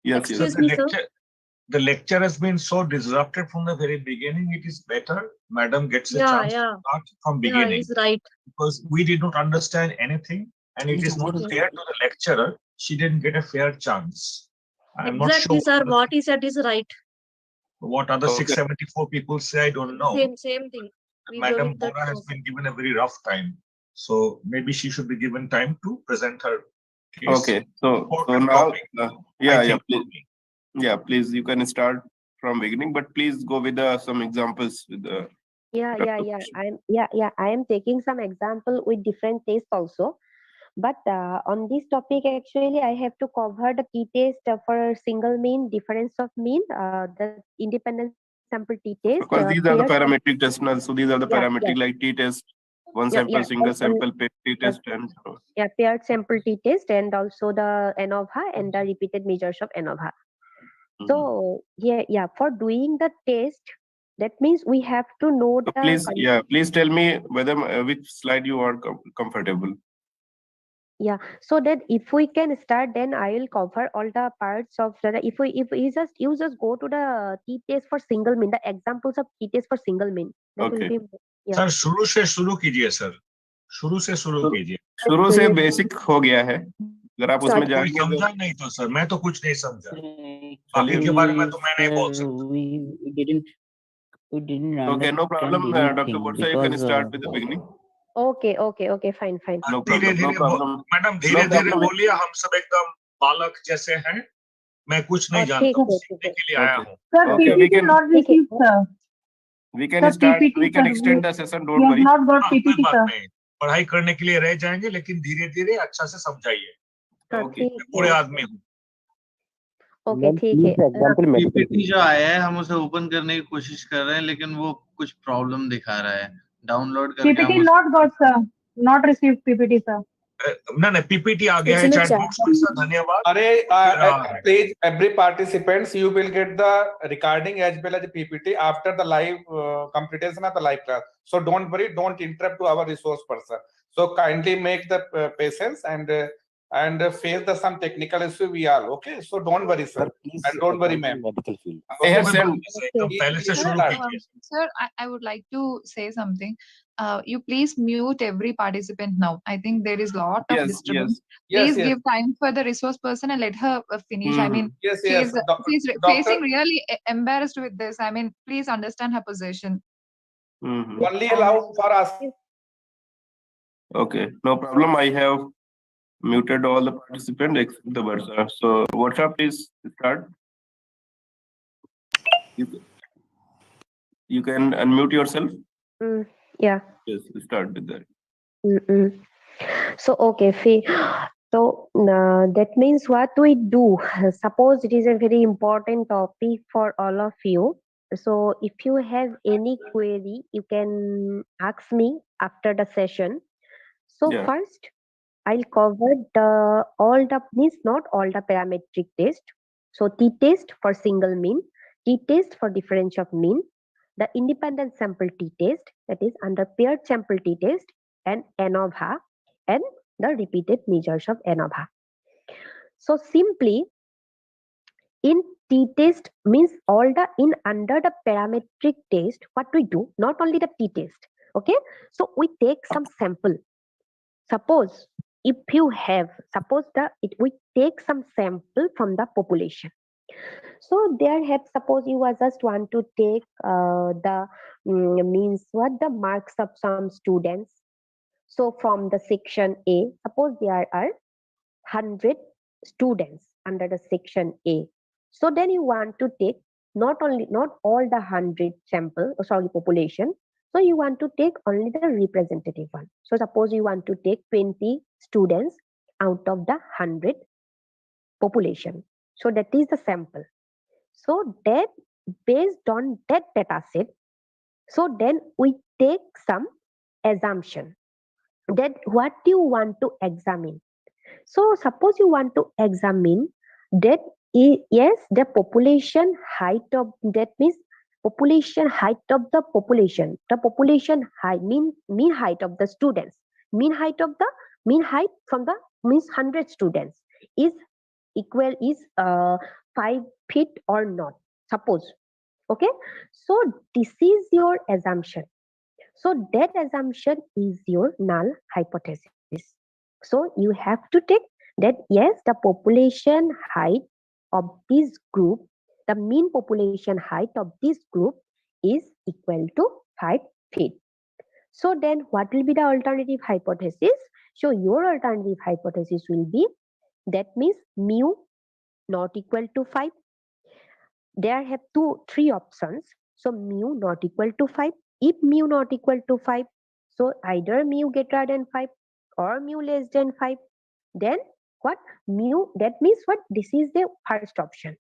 Yes, Excuse yes. me, sir. The lecture has been so disrupted from the very beginning. It is better Madam gets a Yeah, chance yeah. to start from Yeah, beginning, he's right. because we did not understand anything, and it is not Okay. fair to the lecturer. She didn't get a fair chance. I'm Exactly, not sure sir. What he said is right. what other Okay. 674 people say. I don't know. Same thing. We go Madam with that Bora has also. been given a very rough time, so maybe she should be given time to present her case. Okay, so Important now, topic, I yeah, think, please, for me. yeah, please, you can start from beginning, but please go with some examples with the. Yeah. I am taking some example with different tests also. But on this topic, actually, I have to cover the t-test for single mean, difference of mean, the independent sample t-test. Because these are the parametric tests now. So these are the Yeah, parametric like t-test, one Yeah, sample, yeah, single sample, t-test, and yeah, paired sample t-test, and also the Anova and the repeated measures of Anova. So yeah, for doing the test, that means we have to know So the please tell me whether which slide you are comfortable. Yeah, so that if we can start, then I will cover all the parts of the. If you just go to the t-test for single mean, the examples of t-test for single mean. That will Okay. be yeah. Sir शुरू से शुरू कीजिए sir, शुरू से शुरू कीजिए. शुरू से बेसिक हो गया है, अगर आप उसमें कोई जाएंगे तो समझा नहीं तो सर, मैं तो कुछ नहीं समझा. बाकी के बारे में तो मैं नहीं बोल सकता. We didn't Okay, no problem. understand Dr. anything Borsa, you can because start with the beginning. Okay, fine. No धीरे problem. धीरे No problem. मैडम धीरे No धीरे problem. बोलिए, हम सब एकदम बालक जैसे हैं. मैं कुछ नहीं ठीक जानता हूँ, है, सीखने के लिए आया हूँ. Sir, Okay, we PPT can- not received, sir. We can Sir, start. PPT, We can sir. extend the session. We Don't have worry. not got हाँ, कोई PPT, बात sir. नहीं, पढ़ाई करने के लिए रह जाएंगे, लेकिन धीरे धीरे अच्छा से समझाइए. हाँ, Okay. ठीक पूरे है. आदमी हूँ. Okay, ठीक है. पीपीटी जो आया है हम उसे ओपन करने की कोशिश कर रहे हैं, लेकिन वो कुछ प्रॉब्लम दिखा रहा है. डाउनलोड करके PPT हम not got, sir. Not received PPT, sir. नहीं पीपीटी आ गया है चैट बॉक्स में सर, धन्यवाद. Are please every participants you will get the recording as well as the PPT after the live completion of the live class. So don't worry, don't interrupt to our resource person. So kindly make the patience and face the some technical issue we are okay. So don't worry sir, and don't worry ma'am. I have sent. एकदम पहले से शुरू कीजिए. Sir, I would like to say something. You please mute every participant now. I think there is a lot of disturbance. Please give time for the resource person and let her finish. I mean, she's facing really embarrassed with this. I mean, please understand her position. Only allow for us. Okay, no problem. I have muted all the participants except the Borsa. So Borsa, please start. You can unmute yourself. Yeah. Yes, start with that. So, okay, so that means what we do. Suppose it is a very important topic for all of you. So, if you have any query, you can ask me after the session. So, Yeah. first, I'll cover the all the means not all the parametric test. So, t-test for single mean, t-test for difference of mean, the independent sample t-test, that is under paired sample t-test, and Anova, and the repeated measures of Anova. So simply in t-test means all the in under the parametric test, what we do, not only the t-test. Okay, so we take some sample. Suppose if you have, suppose we take some sample from the population. So there have, suppose you are just want to take the means what the marks of some students. So from the section A, suppose there are 100 students under the section A. So then you want to take not all the 100 sample, population. So you want to take only the representative one. So suppose you want to take 20 students out of the 100 population. So that is the sample. So that based on that data set, so then we take some assumption that what you want to examine. So suppose you want to examine that yes, the population height of that means population height of the population height mean height of the students, mean height from the means 100 students is equal is 5 feet or not, suppose. Okay, so this is your assumption. So that assumption is your null hypothesis. So you have to take that yes, the population height of this group, the mean population height of this group is equal to 5 feet. So then what will be the alternative hypothesis? So your alternative hypothesis will be that means mu not equal to 5. There have three options. So mu not equal to 5. If mu not equal to 5, so either mu greater than 5 or mu less than 5, then what mu, that means what, this is the first option.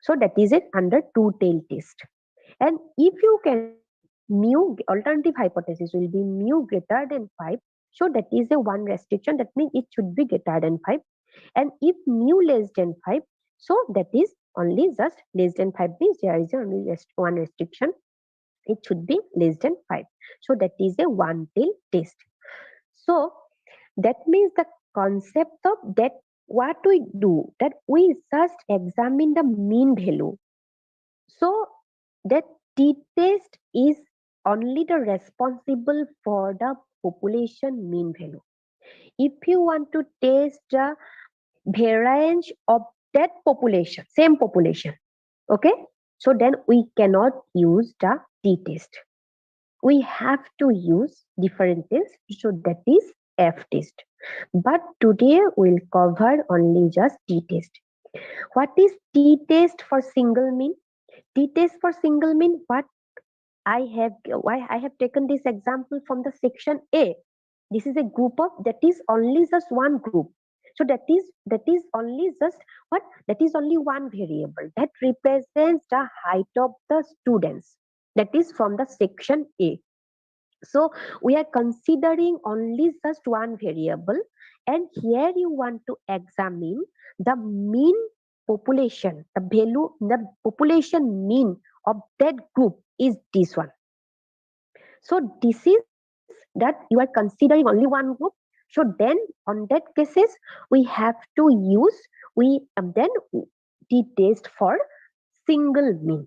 So that is it under two-tailed test. And if you can, mu alternative hypothesis will be mu greater than 5. So that is the one restriction, that means it should be greater than 5. And if mu less than 5, so that is only just less than 5 means there is only one restriction, it should be less than 5. So that is a one-tailed test. So that means the concept of that, what we do, that we just examine the mean value. So that t-test is only the responsible for the population mean value. If you want to test the variance of that population, same population, okay, so then we cannot use the t-test. We have to use different test, so that is f-test. But today we'll cover only just t-test. What is t-test for single mean? T-test for single mean, what I have taken this example from the section A. This is a group of, that is only just one group. So that is only just what, that is only one variable that represents the height of the students, that is from the section A. So we are considering only just one variable, and here you want to examine the mean population, the value, the population mean of that group is this one. So this is that you are considering only one group. So then on that cases we have to use then the test for single mean.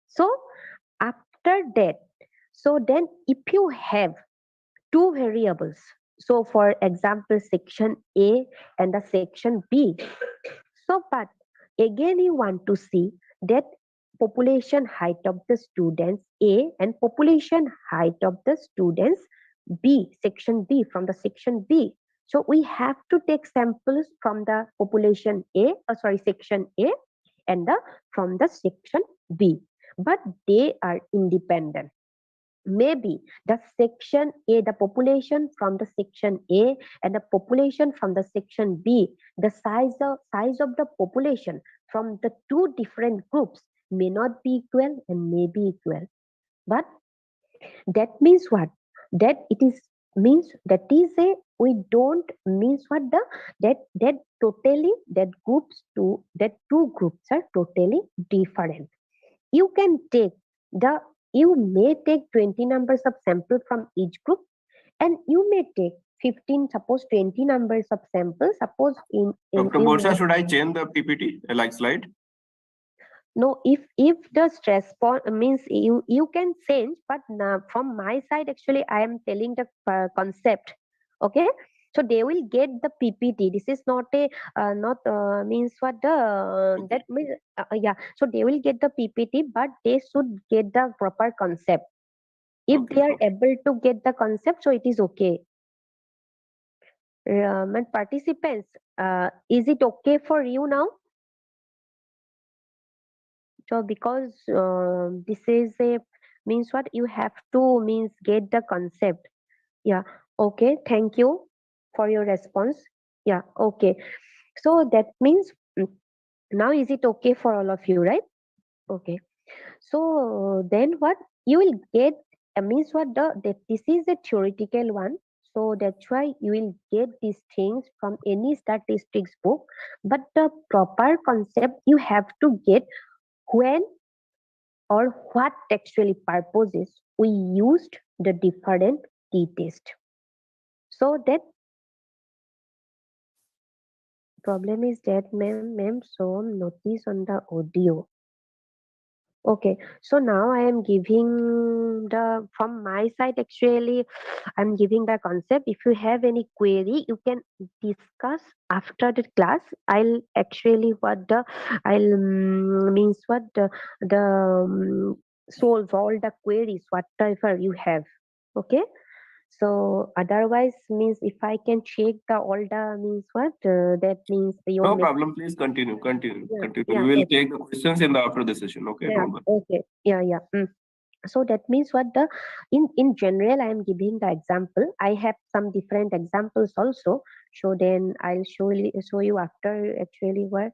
So after that, so then if you have two variables, so for example section A and the section B, so but again you want to see that population height of the students A and population height of the students B, section B, from the section B. So we have to take samples from the population A, section A, and from the section B, but they are independent. maybe the section A, the population from the section A and the population from the section B, the size of the population from the two different groups may not be equal and may be equal. But that means what? That it is means that is a we don't means what the that totally that two groups are totally different. You can take you may take 20 numbers of sample from each group, and you may take 15, suppose 20 numbers of samples. Suppose in Dr. Borsha, should I change the PPT like slide? No, if the stress means you can change, but from my side actually I am telling the concept. Okay, so they will get the PPT. This is not a not means what the Okay. that means yeah. So they will get the PPT, but they should get the proper concept. If Okay, they are okay. able to get the concept, so it is okay. My participants, is it okay for you now? So because this is a means what you have to means get the concept. Yeah. Okay. Thank you for your response. Yeah. Okay. So that means now is it okay for all of you, right? Okay. So then what you will get means what that this is a theoretical one. So that's why you will get these things from any statistics book. But the proper concept you have to get when or what actually purposes we used the different t-test. So that problem is that ma'am so notice on the audio. Okay, so now I am giving the from my side actually I'm giving the concept. If you have any query, you can discuss after the class. I'll actually what the I'll means what the solve all the queries whatever you have. Okay. So otherwise means if I can check the all the means what that means your No problem. Please continue. yeah, We yeah, will okay. take the questions in the after the session. Okay, Yeah, don't worry. okay. Yeah. So that means what the in general I am giving the example. I have some different examples also. So then I'll show you after actually where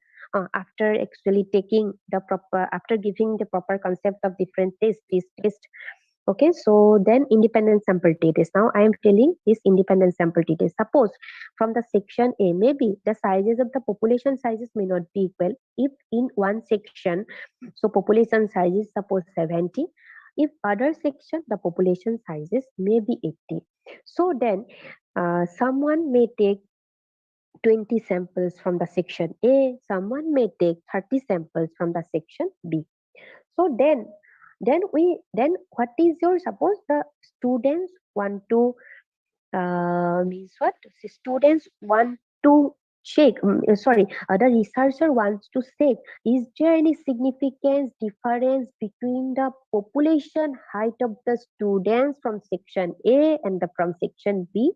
after actually taking the proper after giving the proper concept of different test. Okay, so then independent sample t-test. Now I am telling this independent sample t-test. Suppose from the section A, maybe the sizes of the population sizes may not be equal. If in one section, so population size is suppose 70. If other section, the population sizes may be 80. So then someone may take 20 samples from the section A, someone may take 30 samples from the section B. So then what is your suppose the students want to means what students want to check the researcher wants to check is there any significance difference between the population height of the students from section A and the from section B.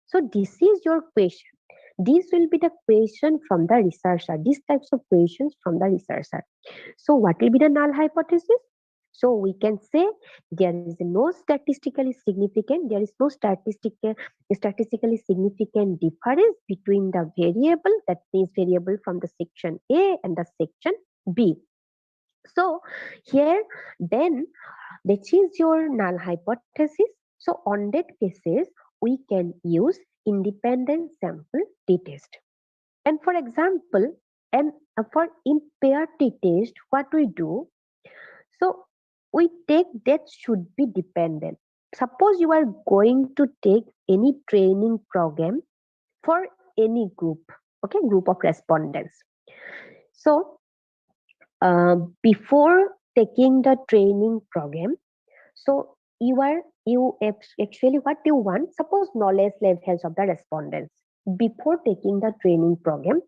So this is your question. This will be the question from the researcher, these types of questions from the researcher. So what will be the null hypothesis? So we can say there is no statistically significant, there is no statistically significant difference between the variable, that means variable from the section A and the section B. So here then this is your null hypothesis. So on that cases we can use independent sample t-test. And for example, and for impaired t-test, what we do? So we take that should be dependent. Suppose you are going to take any training program for any group, okay, group of respondents. So before taking the training program, so you actually what you want, suppose knowledge levels of the respondents. Before taking the training program,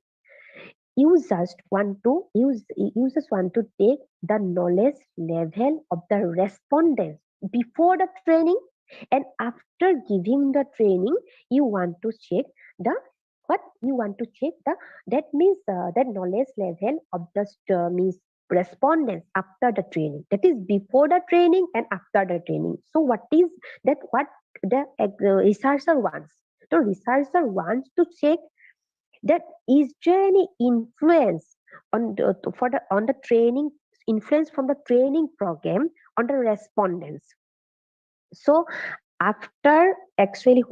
you just want to take the knowledge level of the respondents before the training, and after giving the training you want to check the that means that knowledge level of the means respondents after the training. That is before the training and after the training. So what is that? What the researcher wants? The researcher wants to check that is there any influence on the training, influence from the training program on the respondents. So after actually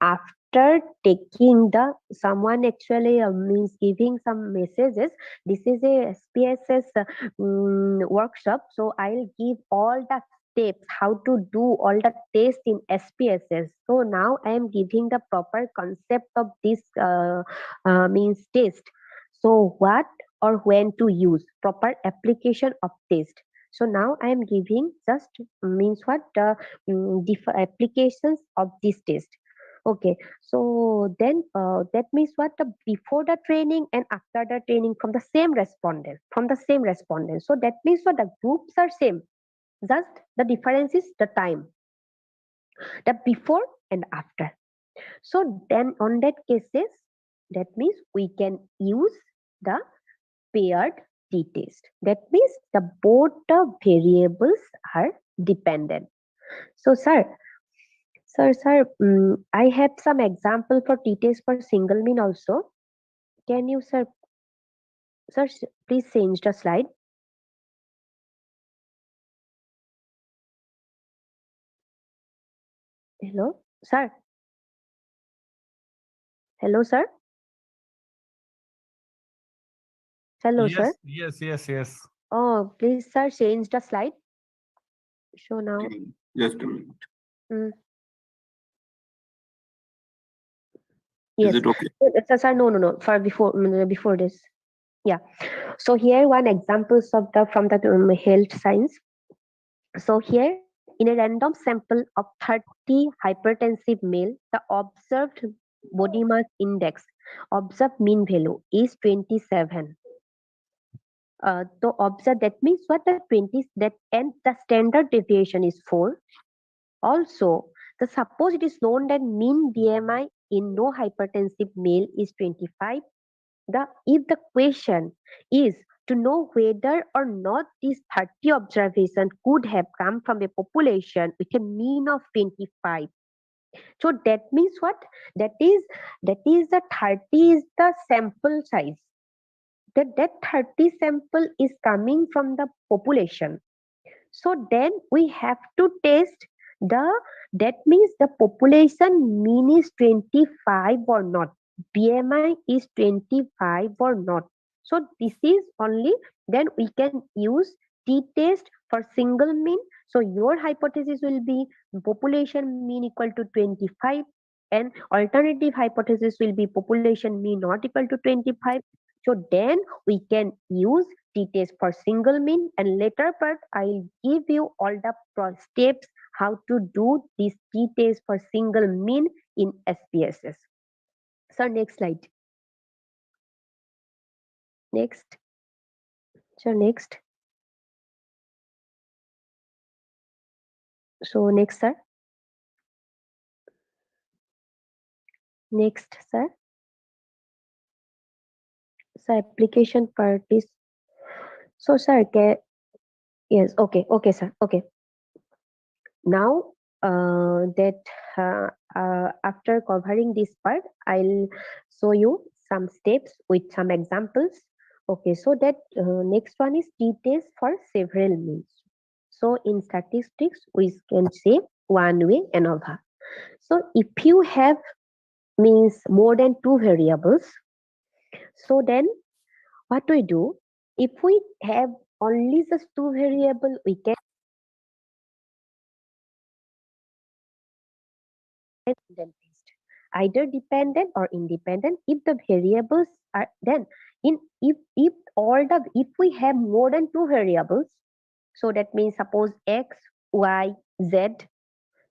after taking the someone actually means giving some messages, this is a SPSS workshop, so I'll give all the steps how to do all the tests in SPSS. So now I am giving the proper concept of this means test. So what or when to use proper application of test. So now I am giving just means what different applications of this test. Okay, so then that means what before the training and after the training from the same respondent, so that means what the groups are same, just the difference is the time, the before and after. So then on that cases, that means we can use the paired t-test. That means the both the variables are dependent. So sir, I have some example for t-test for single mean also. Can you sir please change the slide? Hello sir. Hello sir. Hello sir. Yes. Oh, please sir change the slide. So now. Just a minute. Yes. Is it okay? Sir, no. For before this. Yeah. So here one examples of the from the health science. So here in a random sample of 30 hypertensive male, the observed body mass index, observed mean value is 27. So observe that means what the 20 that and the standard deviation is 4. Also, the suppose it is known that mean BMI in no hypertensive male is 25. If the question is to know whether or not these 30 observations could have come from a population with a mean of 25. So that means what? That is the 30 is the sample size. That 30 sample is coming from the population. So then we have to test that means the population mean is 25 or not. BMI is 25 or not. So this is only then we can use t-test for single mean. So your hypothesis will be population mean equal to 25 and alternative hypothesis will be population mean not equal to 25. So then we can use t-test for single mean and later part I'll give you all the steps how to do this t-test for single mean in SPSS. So next slide. Next. So next. So next sir. Next sir. So application part is so sir yes okay sir okay. Now after covering this part, I'll show you some steps with some examples. Okay, so that next one is t-test for several means. So in statistics, we can say one-way Anova. So if you have means more than 2 variables, so then what we do? If we have only just 2 variables, we can independent test, either dependent or independent. If the variables are then if we have more than 2 variables, so that means suppose x, y, z,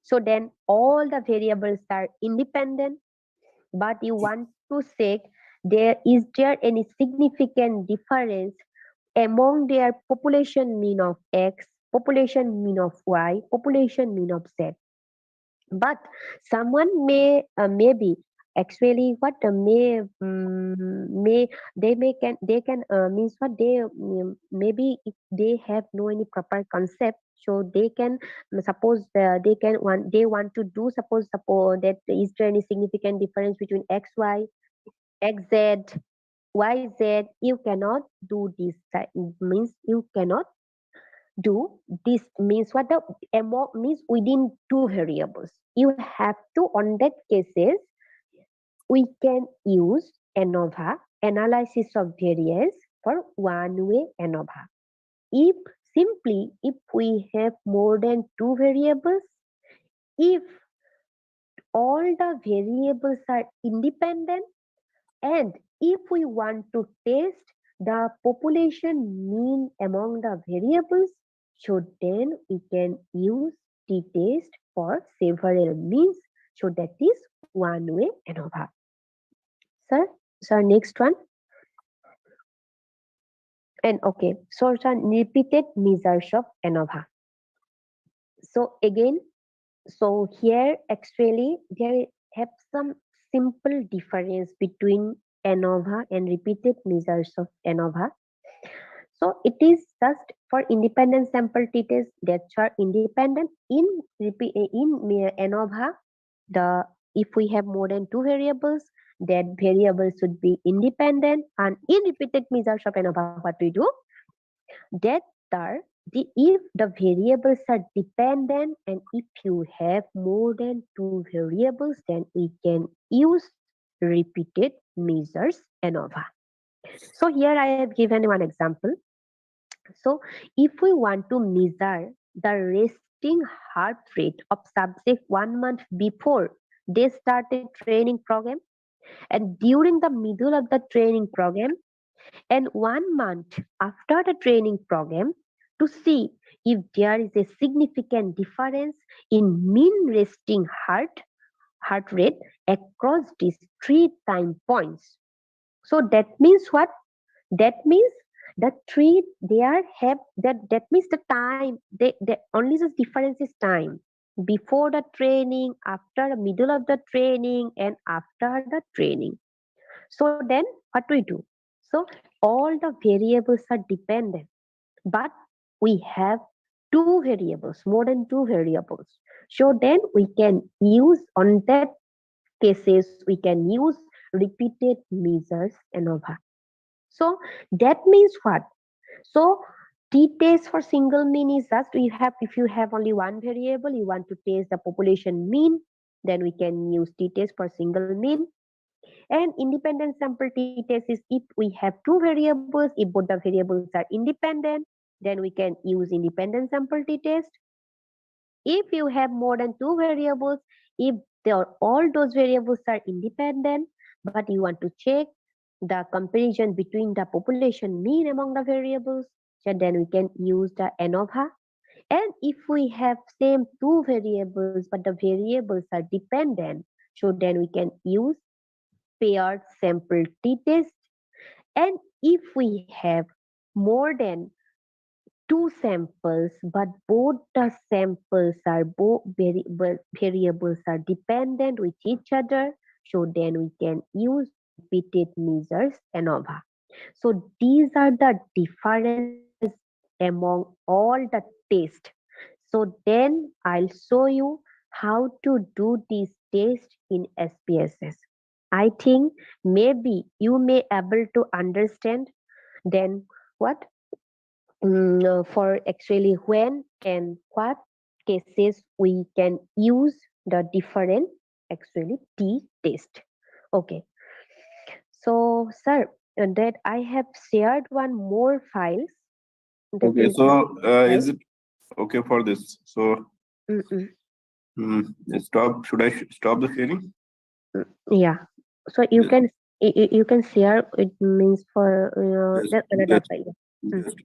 so then all the variables are independent, but you want to check is there any significant difference among their population mean of x, population mean of y, population mean of z. But someone maybe actually what may they can means what they maybe if they have no any proper concept, so they can suppose they want to do suppose that is there any significant difference between xy xz yz. You cannot do this means you cannot do this means what the MO means within two variables. You have to on that cases we can use ANOVA, analysis of variance for one-way ANOVA. If if we have more than two variables, if all the variables are independent, and if we want to test the population mean among the variables, so then we can use t-test for several means. So that is one-way ANOVA. Sir, next one. And okay, so repeated measures of ANOVA. So again, so here actually there have some simple difference between ANOVA and repeated measures of ANOVA. So it is just for independent sample t-test that are independent in ANOVA. If we have more than two variables, that variable should be independent, and in repeated measures of ANOVA, what we do that if the variables are dependent and if you have more than two variables, then we can use repeated measures ANOVA. So here I have given one example. So if we want to measure the resting heart rate of subject 1 month before they started training program and during the middle of the training program and 1 month after the training program to see if there is a significant difference in mean resting heart rate across these 3 time points. So that means what? That means the three they are have that means the time they only the difference is time before the training, after the middle of the training, and after the training. So then what we do? So all the variables are dependent, but we have two variables, more than two variables. So then we can use on that cases we can use repeated measures ANOVA. So that means what? So t-test for single mean is just if you have only one variable, you want to test the population mean, then we can use t-test for single mean. And independent sample t-test is if we have two variables, if both the variables are independent, then we can use independent sample t-test. If you have more than two variables, if all those variables are independent, but you want to check the comparison between the population mean among the variables, so then we can use the ANOVA. And if we have same two variables, but the variables are dependent, so then we can use paired sample t-test. And if we have more than two samples, but both the samples are variables are dependent with each other, so then we can use repeated measures ANOVA. So these are the differences among all the tests. So then I'll show you how to do this test in SPSS. I think maybe you may able to understand then what for actually when and what cases we can use the different actually t-test. Okay. So sir, that I have shared one more files. Okay, so is it okay for this? So stop. Should I stop the sharing? Yeah. So you can you can share. It means for that another file. Just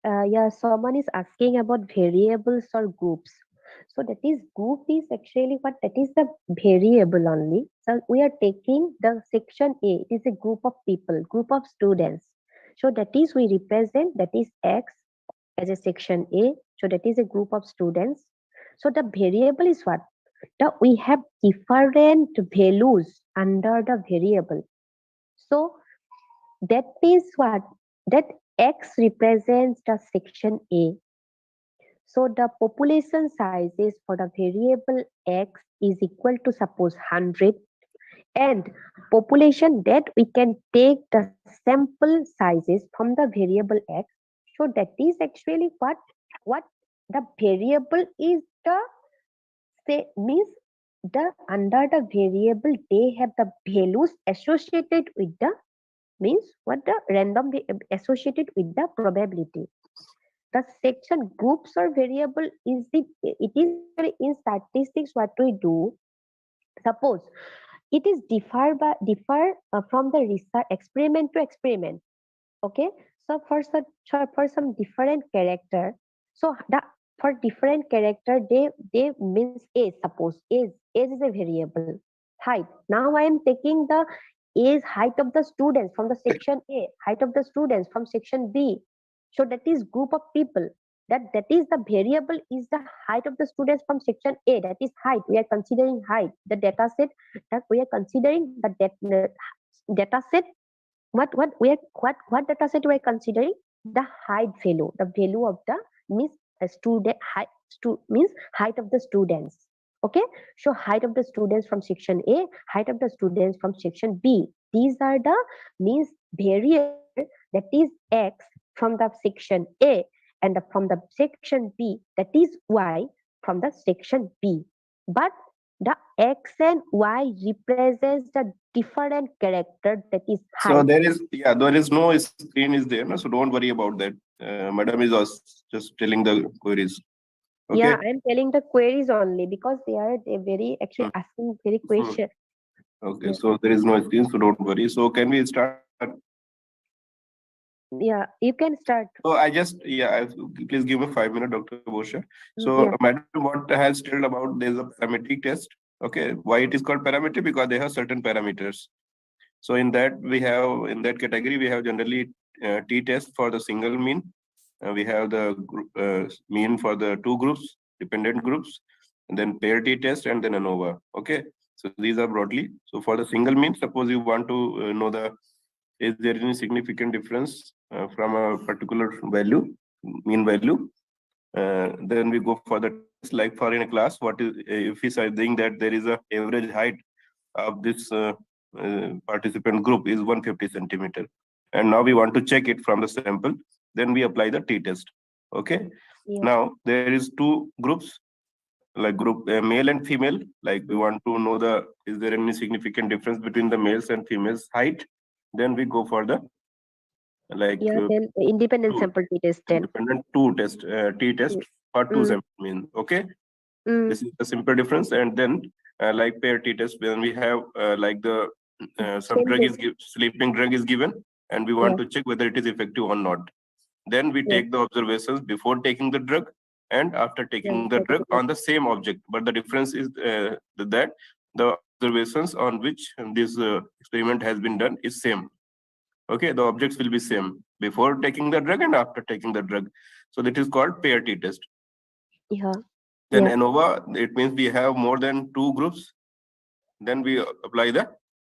yeah, someone is asking about variables or groups. So that is group is actually what that is the variable only. So we are taking the section A. It is a group of people, group of students. So that is we represent that is X as a section A. So that is a group of students. So the variable is what? We have different values under the variable. So that means what? That X represents the section A. So the population sizes for the variable X is equal to suppose 100, and population that we can take the sample sizes from the variable X. So that is actually what the variable is the say means the under the variable they have the values associated with the means what the random associated with the probability. The section groups or variable is it is in statistics what we do. Suppose it is differ from the research experiment to experiment. Okay, so for some different character, so the for different character they means age. Suppose age is a variable. Height, now I am taking the age height of the students from the section A, height of the students from section B. So that is group of people, that is the variable is the height of the students from section A, that is height. We are considering height, the data set that we are considering the data set. What data set we are considering? The height value, the value of the means student height means height of the students. Okay, so height of the students from section A, height of the students from section B. These are the means variable that is X from the section A, and from the section B that is Y from the section B. But the X and Y represents the different character that is height. So there is no screen is there, no? So don't worry about that. Madam is just telling the queries. Okay. Yeah, I'm telling the queries only because they very actually asking very question. Okay, Yeah. so there is no screen, so don't worry. So can we start? Yeah, you can start. So please give me 5 minutes, Dr. Bosha. So Yeah. Madam, what has told about there's a parametric test. Okay, why it is called parametric? Because they have certain parameters. So in that category we have generally t-test for the single mean. We have the mean for the two groups, dependent groups, and then pair t-test, and then Anova. Okay, so these are broadly. So for the single mean, suppose you want to know is there any significant difference from a particular value, mean value, then we go for the test. Like for in a class, what is if we are saying that there is a average height of this participant group is 150 centimeter, and now we want to check it from the sample, then we apply the t-test. Okay. Yeah. Now there is two groups, like group male and female. Like we want to know is there any significant difference between the males and females height, then we go for the then independent sample t-test. Independent t-test for two sample mean. Okay. This is the simple difference. And then like pair t-test, when we have some drug is sleeping drug is given, and we want to check whether it is effective or not. Then we take the observations before taking the drug and after taking the drug on the same object. But the difference is that the observations on which this experiment has been done is same. Okay, the objects will be same before taking the drug and after taking the drug. So that is called pair t-test. Yeah. Then Anova, it means we have more than two groups. Then we apply the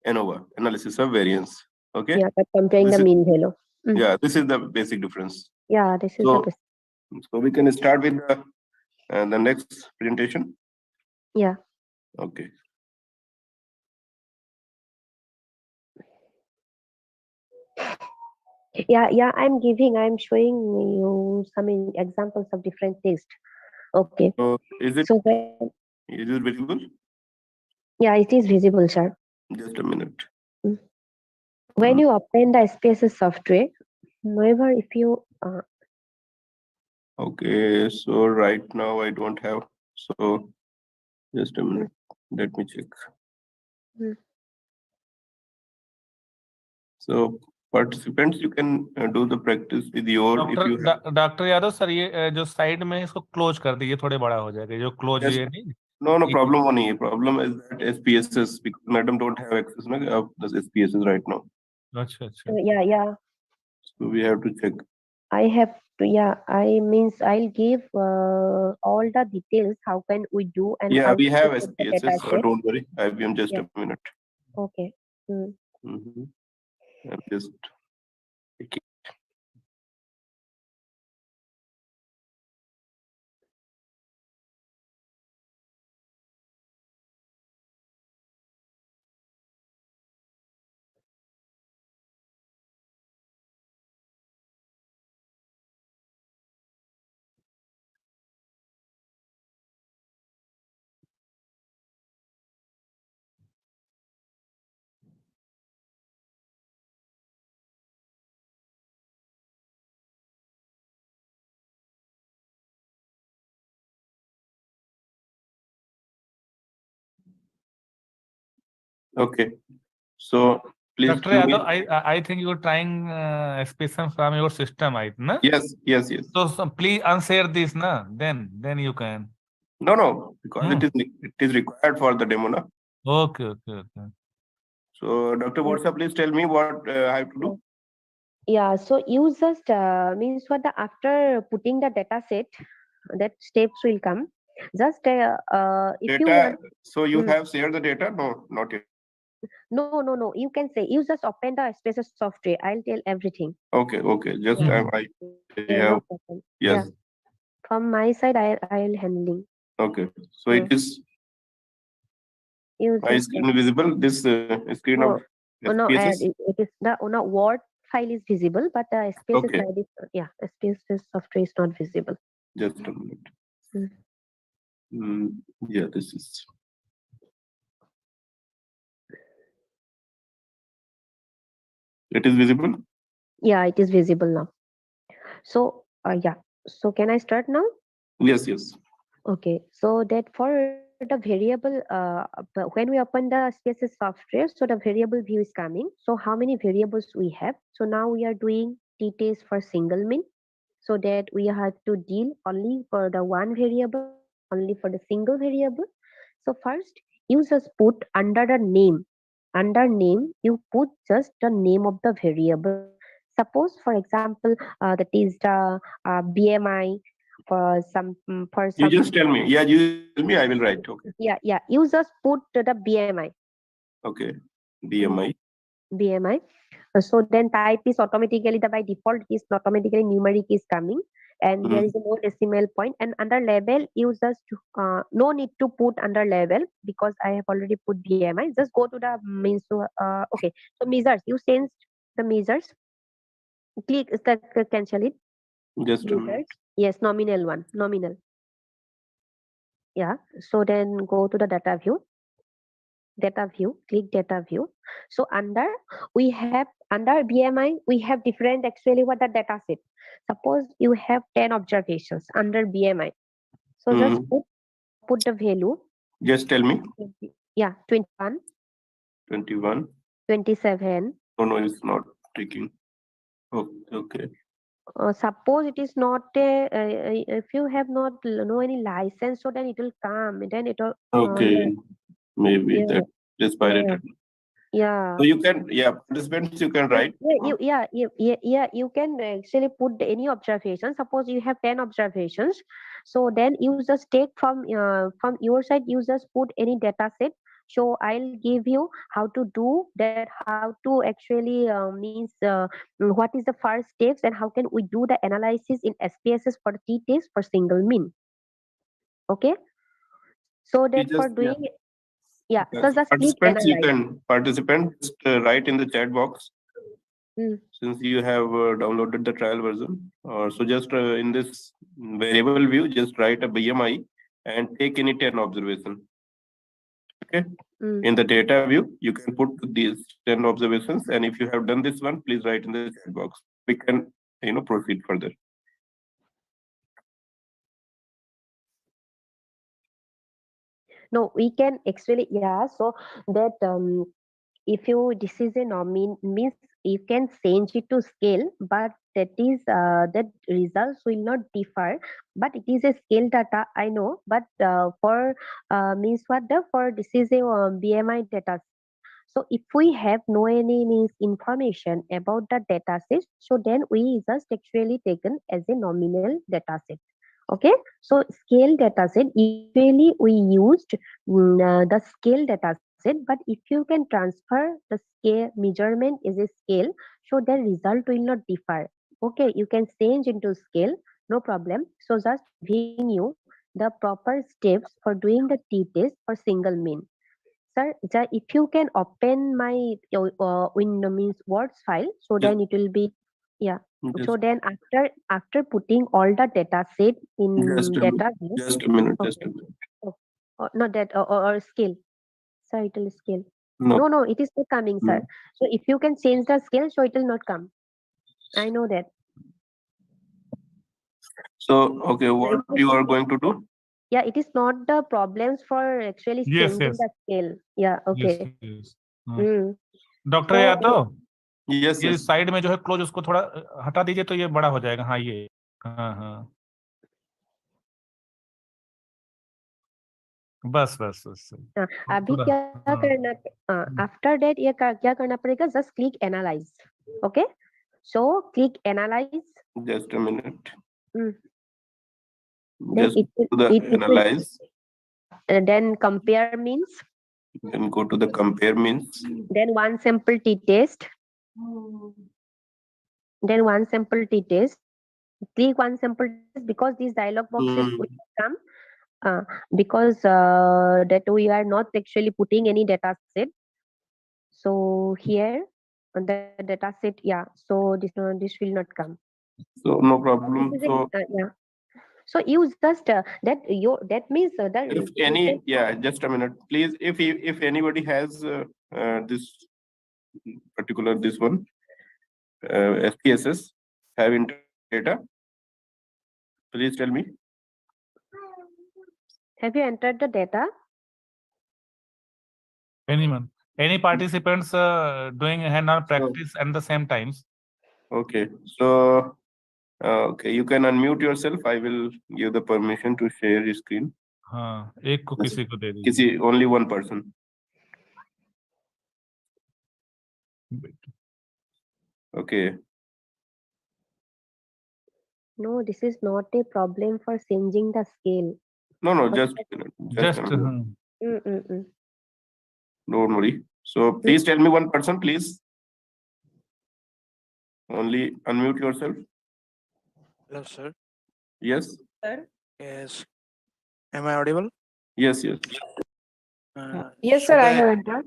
Anova, analysis of variance. Okay. Yeah, but comparing the mean value. Yeah, this is the basic difference. Yeah, this is the basic. So we can start with the next presentation. Yeah. Okay. Yeah, I'm showing you some examples of different tests. Okay. So is it visible? Yeah, it is visible, sir. Just a minute. When you open the spss software, however, if you okay, so right now I don't have, so just a minute, let me check. So participants, you can do the practice with your. Doctor Yadav sir, ये जो side में इसको close कर दीजिए, थोड़े बड़ा हो जाएगा जो क्लोज Yes. ये नहीं. No problem वो नहीं है. Problem is that SPSS, because madam don't have access na of the SPSS right now. अच्छा अच्छा. Yeah. So we have to check. I have to, I'll give all the details. How can we do and Yeah, how we to have put the SPSS. data set. Don't worry. I'm just Yeah. a minute. Okay. I'm just checking. Okay. So please. Dr. Yadav, I think you're trying SPSS from your system, right? Na? Yes. So please unshare this, na? Then you can. No, because it is required for the demo, na? Okay. So Dr. Borsha, please tell me what I have to do. Yeah, so you just means what the after putting the data set, that steps will come. Just if you want. So you have shared the data? No, not yet. No. You can say you just open the SPSS software. I'll tell everything. Okay. Just Yeah. I Yeah, have. no problem. Yes. Yeah. From my side, I'll handling. Okay. So it is. You My just screen visible. This screen of SPSS. it is the Word file is visible, but the SPSS Okay. side is SPSS software is not visible. Just a minute. Yeah, this is. It is visible? Yeah, it is visible now. So So can I start now? Yes. Okay. So that for the variable, when we open the SPSS software, so the variable view is coming. So how many variables we have? So now we are doing t-test for single min, so that we have to deal only for the one variable, only for the single variable. So first, you just put under the name. Under name, you put just the name of the variable. Suppose, for example, that is the BMI for some. You just tell me. Yeah, you tell me. I will write. Okay. Yeah. You just put the BMI. Okay. BMI. So then type is automatically by default is automatically numeric is coming, and there is no decimal point. And under label, you just no need to put under label because I have already put BMI. Just go to the means. Okay. So measures. You change the measures. Click cancel it. Just a Measures. minute. Yes, nominal one. Nominal. Yeah. So then go to the data view. Click data view. So under BMI, we have different actually what the data set. Suppose you have 10 observations under BMI. So just put the value. Just tell me. 21. 21. 27. No, it's not taking. Okay. Suppose it is not if you have not any license, so then it will come. Then it will. Okay. Maybe that is pirated. Yeah. So you can, participants, you can write. You can actually put any observation. Suppose you have 10 observations, so then you just take from your side. You just put any data set. So I'll give you how to do that. How to actually means what is the first steps and how can we do the analysis in SPSS for t-test for single min. Okay. So that for doing. So just click analyze. Participants, just write in the chat box. Since you have downloaded the trial version, so just in this variable view, just write a BMI and take any 10 observation. Okay. In the data view, you can put these 10 observations, and if you have done this one, please write in the chat box. We can, proceed further. No, we can actually, so that if you, this is a means you can change it to scale, but that is that results will not differ. But it is a scale data, I know. But for means what the for this is a BMI data. So if we have no any means information about the data set, so then we just actually taken as a nominal data set. Okay, so scale data set, usually we used the scale data set, but if you can transfer the scale measurement as a scale, so the result will not differ. Okay, you can change into scale, no problem. So just giving you the proper steps for doing the t-test for single mean. Sir, if you can open my Windows means Words file, so Yes. then it will be, yeah. Yes. So then after putting all the data set in Just a data minute. view, Just a minute. okay. Just a minute. Not that or scale. Sir, it will scale. No. No, it is not coming, sir. So if you can change the scale, so it will not come. I know that. So, okay, what you are going to do? Yeah, it is not the problems for actually Yes, changing yes. the scale. Yeah, okay. Yes. So, doctor Yadav, Yes, ये yes. Side में जो है close, उसको थोड़ा हटा दीजिए तो ये बड़ा हो जाएगा. हाँ, ये हाँ बस. अभी थोड़ा, क्या करना, आफ्टर दैट ये क्या करना पड़ेगा, just click analyse. Okay, so click analyse. Just a minute. Then Just it to the analyze. Then compare means. Then go to the compare means. Then one sample t-test. Then one sample t-test. Click one sample test because these dialog boxes will come because that we are not actually putting any data set. So here on the data set, yeah. So this will not come. So no problem. So Yeah. So use just that means that if any, yeah, just a minute, please. If anybody has this particular this one SPSS have data, please tell me. Have you entered the data? anyone, any participants doing hand-on practice at the same times? Okay, so okay, you can unmute yourself. I will give the permission to share your screen. हाँ, एक को किसी को दे दीजिए. Only one person. Okay. No, this is not a problem for changing the scale. No, just Just don't worry. So please tell me one person, please. Only unmute yourself. Hello, sir. Yes. Sir. Yes. Am I audible? Yes. Yes, sir. I have entered.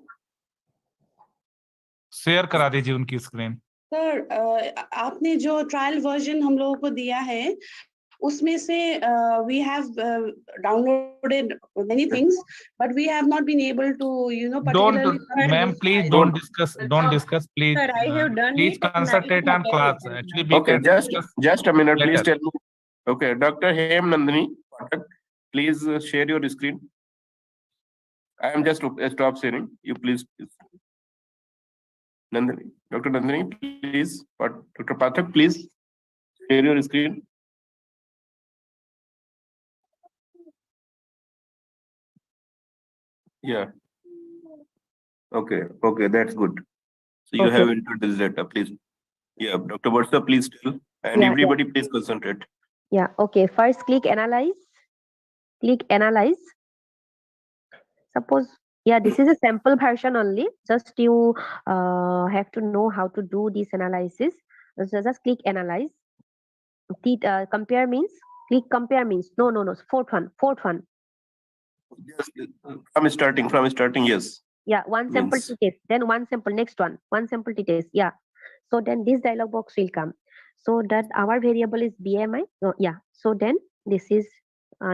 Share करा दीजिए उनकी screen. Sir, आपने जो trial version हम लोगों को दिया है, उसमें से we have downloaded many things, but we have not been able to, particularly. Ma'am, please don't discuss. Please. Sir, I have done Please it. concentrate on class. Actually, we Okay, can just a minute. Please later. tell me. Okay, Dr. Hem Nandini, please share your screen. I am just stop sharing. You please. Nandini, Dr. Nandini, please. Dr. Pathak, please share your screen. Yeah. Okay, that's good. So you have entered this data, please. Yeah, Dr. Varsa, please tell. And everybody, please concentrate. Yeah, okay. First, click analyze. Click analyze. Suppose, yeah, this is a sample version only. Just you have to know how to do this analysis. So just click analyze. Compare means, click compare means. No. Fourth one. Yes, from starting, yes. Yeah, one sample t-test, then one sample, next one sample t-test. Yeah. So then this dialog box will come. So that our variable is BMI. Yeah. So then this is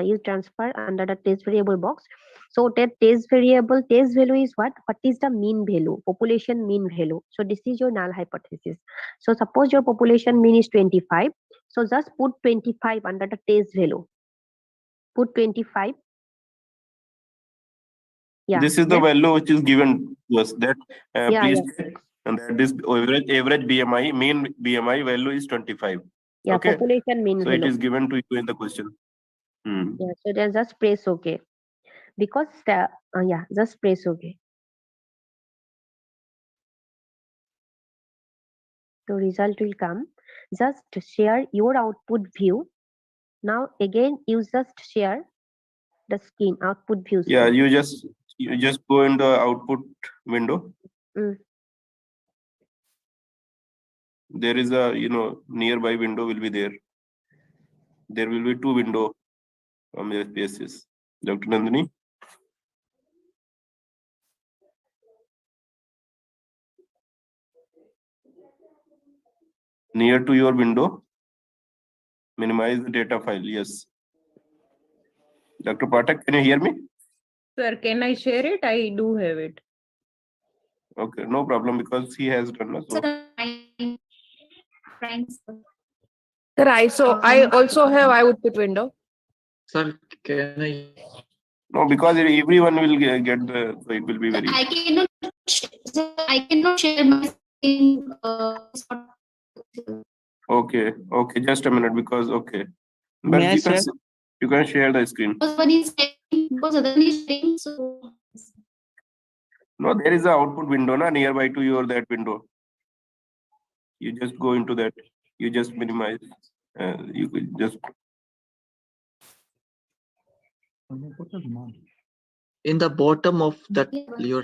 you transfer under the test variable box. So that test variable, test value is what? What is the mean value? Population mean value. So this is your null hypothesis. So suppose your population mean is 25. So just put 25 under the test value. Put 25. Yeah. This is the value which is given to us. That please check And that this average BMI, mean BMI value is 25. Yeah, Okay. population mean So it value. is given to you in the question. Yeah, so then just press OK. Because yeah, just press OK. So result will come. Just share your output view. Now again, you just share the screen, output view. Yeah, screen. you just go in the output window. There is a nearby window will be there. There will be two window from SPSS. Dr. Nandini. Near to your window, minimize the data file. Yes. Dr. Pathak, can you hear me? Sir, can I share it? I do have it. Okay, no problem because he has done so. Sir, I also have output window. Sir, can I? No, because everyone will get the, so it will be very. I cannot share my screen. Okay, just a minute because okay. But May I share? You can share the screen. Because one is sharing, because other is sharing, so. No, there is a output window nearby to your that window. You just go into that. You just minimize. You could just. In the bottom of that your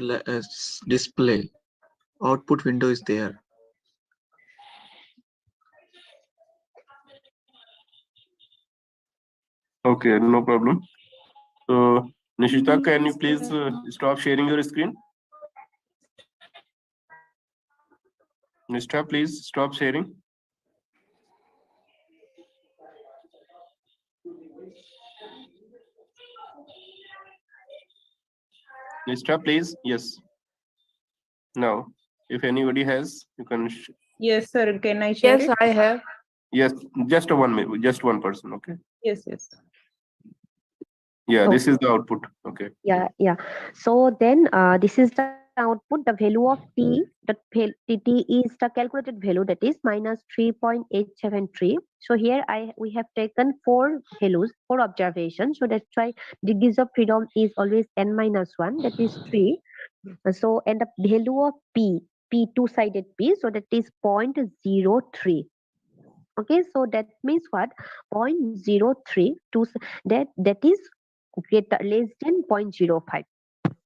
display, output window is there. Okay, no problem. So, Nishita, can you please stop sharing your screen? Nishita, please stop sharing. Nishita, please. Yes. Now, if anybody has, you can. Yes, sir. Can I share it? Yes, I have. Yes, just one person. Okay. Yes. Yeah, So, this is the output. Okay. Yeah. So then this is the output, the value of t, t is the calculated value, that is minus 3.873. So here we have taken four values, four observations. So that's why degrees of freedom is always n minus 1, that is 3. So and the value of p two-sided p, so that is 0.03. Okay, so that means what? 0.03 to that is greater less than 0.05.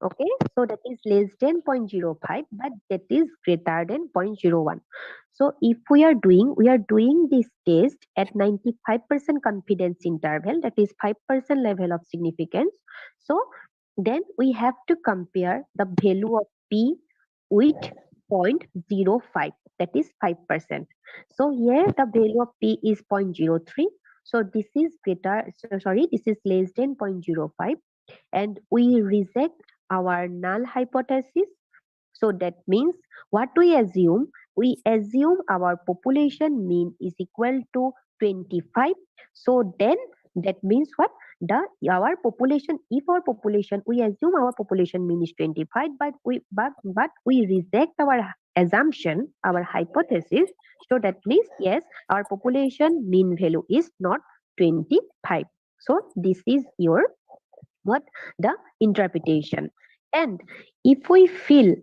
Okay, so that is less than 0.05, but that is greater than 0.01. So if we are doing this test at 95% confidence interval, that is 5% level of significance. So then we have to compare the value of p with 0.05, that is 5%. So here the value of p is 0.03. So this is this is less than 0.05, and we reject our null hypothesis. So that means what we assume our population mean is equal to 25. So then that means what? Our population, if our population, we assume our population mean is 25, but we reject our assumption, our hypothesis. So that means yes, our population mean value is not 25. So this is your the interpretation. And if we feel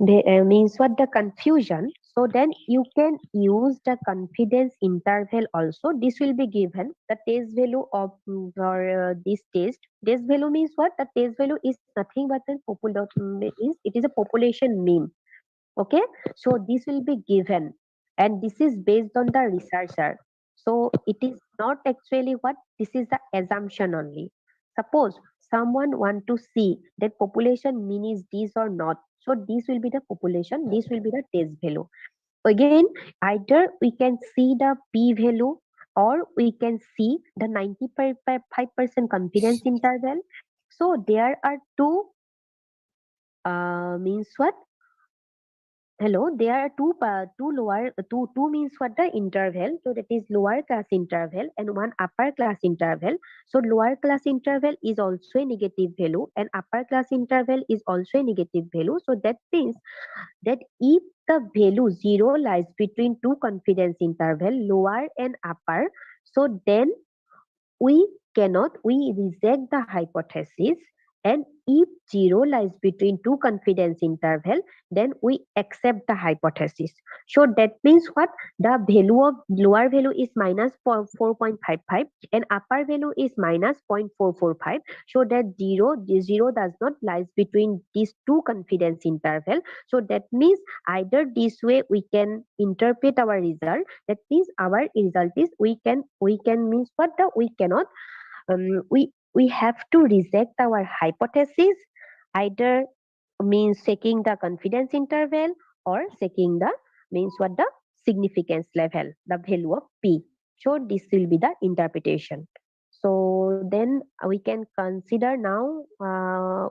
means what the confusion, so then you can use the confidence interval also. This will be given the test value of this test value means what? The test value is nothing but it is a population mean. Okay, so this will be given, and this is based on the researcher. So it is not actually what, this is the assumption only. Suppose someone want to see that population mean is this or not, so this will be the population, this will be the test value. Again, either we can see the p value or we can see the 95% confidence interval. So there are two means what? Hello, there are two means what, the interval. So that is lower class interval and one upper class interval. So lower class interval is also a negative value and upper class interval is also a negative value. So that means that if the value 0 lies between two confidence interval, lower and upper, so then we reject the hypothesis, and if 0 lies between two confidence interval, then we accept the hypothesis. So that means what? The value of lower value is minus 4.55 and upper value is minus 0.445. So that 0 does not lies between these two confidence interval. So that means either this way we can interpret our result. That means our result is we can means what? We cannot we have to reject our hypothesis, either means checking the confidence interval or checking the means what? The significance level, the value of p. So this will be the interpretation. So then we can consider now,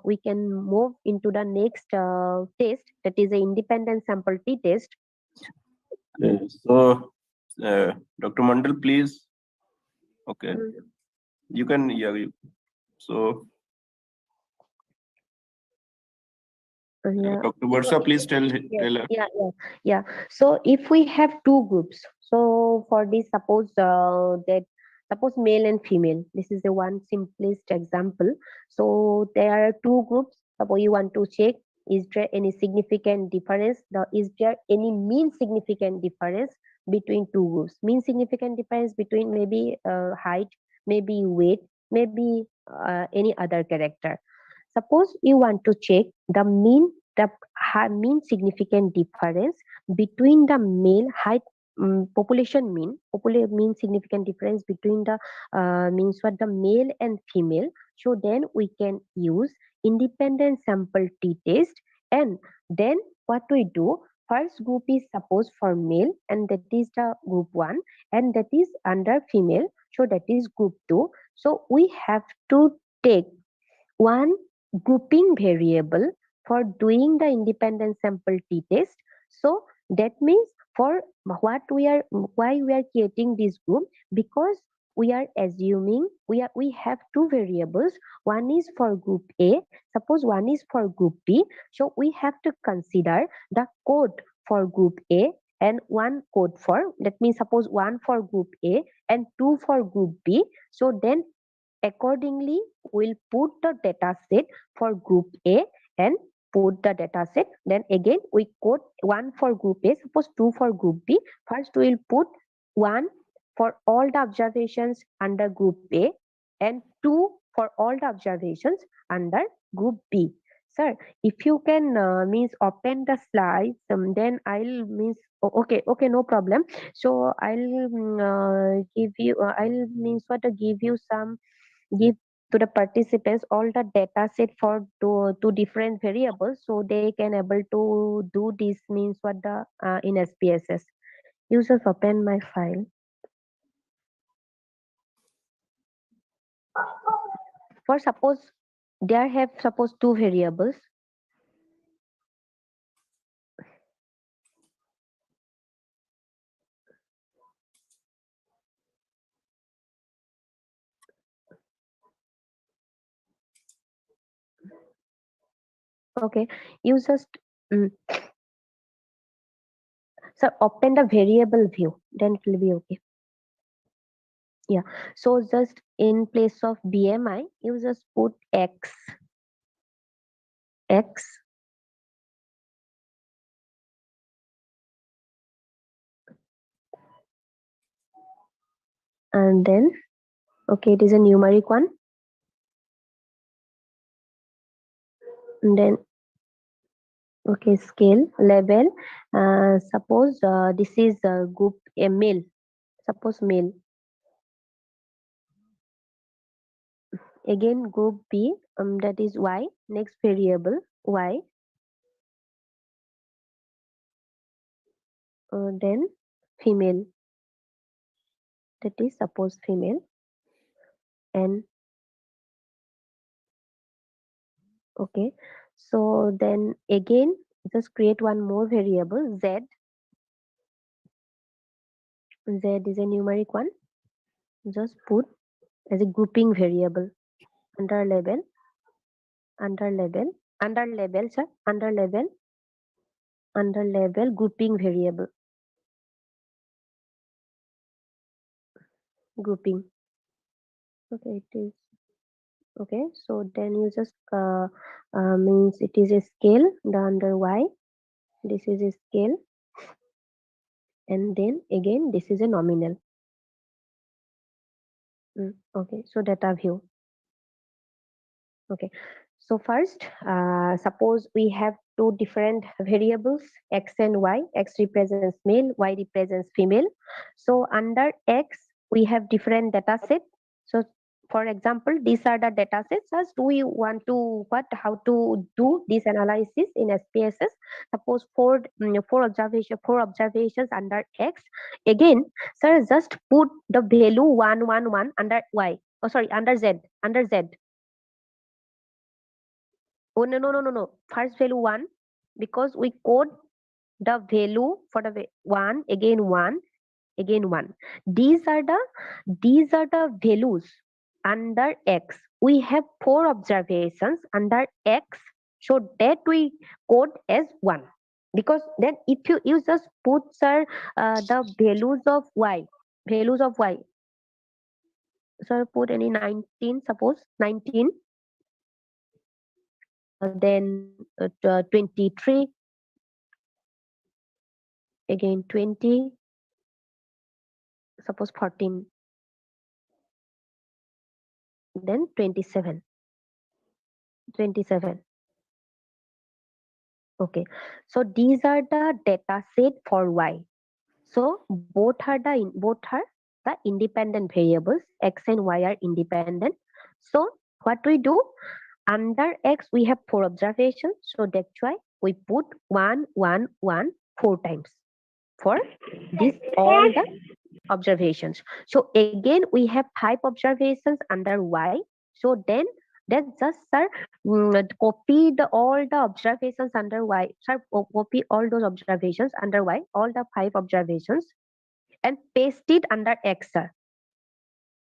we can move into the next test, that is a independent sample t test. So Dr. Mandal, please. Okay. You can, so Dr. Varsha, please tell her. Yeah. So if we have two groups, so for this, suppose suppose male and female. This is the one simplest example. So there are two groups. Suppose you want to check, is there any significant difference? Is there any mean significant difference between two groups? Mean significant difference between maybe height, maybe weight, maybe any other character. Suppose you want to check the mean significant difference between the male height, population mean significant difference between the means what? The male and female. So then we can use independent sample t test, and then what we do, first group is suppose for male, and that is the group 1, and that is under female, so that is group 2. So we have to take one grouping variable for doing the independent sample t test. So that means for why we are creating this group, because we are assuming we have two variables. One is for group A, suppose one is for group B. So we have to consider the code for group A and one code for, that means suppose one for group A and two for group B. So then accordingly, we'll put the data set for group A and put the data set. Then again, we code one for group A, suppose two for group B. First, we'll put one for all the observations under group A and two for all the observations under group B. Sir, if you can means open the slides, then I'll means okay, no problem. So I'll give you I'll means what to give you some, give to the participants all the data set for two different variables, so they can able to do this means what the in SPSS. You just open my file. For suppose there have suppose two variables. Okay, you just so open the variable view, then it will be okay. Yeah, so just in place of BMI, you just put X, and then okay, it is a numeric one, and then okay, scale level. Suppose this is group a male. Suppose male. Again group B. That is Y. Next variable Y. Then female. That is suppose female. And okay. So then again just create one more variable Z. Z is a numeric one. Just put as a grouping variable under level, sir, under level. under label grouping variable. Grouping. Okay, it is. Okay, so then you just means it is a scale, the under Y. This is a scale. And then again, this is a nominal. Okay, so data view. Okay, so first, suppose we have two different variables, X and Y. X represents male, Y represents female. So under X, we have different data set. So for example, these are the data sets. As do we want to how to do this analysis in SPSS? Suppose four observations under X. Again, sir, just put the value 111 under Y. Oh, sorry, under Z. Under Z. Oh, no. First value 1, because we code the value for the 1, again 1, again 1. These are the values under X. We have 4 observations under X, so that we code as 1. Because then if you just put, sir, the values of Y, sir, put any 19, suppose 19. Then 23, again 20, suppose 14, then 27. Okay, so these are the data set for Y. So both are the independent variables. X and Y are independent. So what we do, under X we have 4 observations, so that's why we put 1, 1, 1 4 times for this all the observations. So again we have 5 observations under Y. So then just, sir, copy all the observations under Y. Sir, copy all those observations under Y, all the 5 observations, and paste it under X, sir.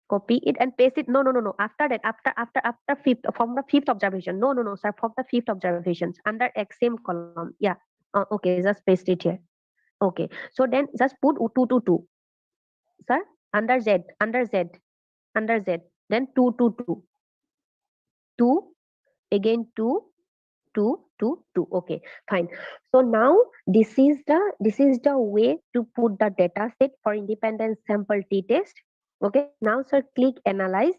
Copy it and paste it. No. After that, after fifth, from the 5th observation. No, sir, from the 5th observations under X, same column. Yeah. Okay, just paste it here. Okay. So then just put 2, sir, under Z. Then 2, 2, again 2, 2, 2, 2. Okay, fine. So now this is the way to put the data set for independent sample t-test. Okay, now sir, click analyze.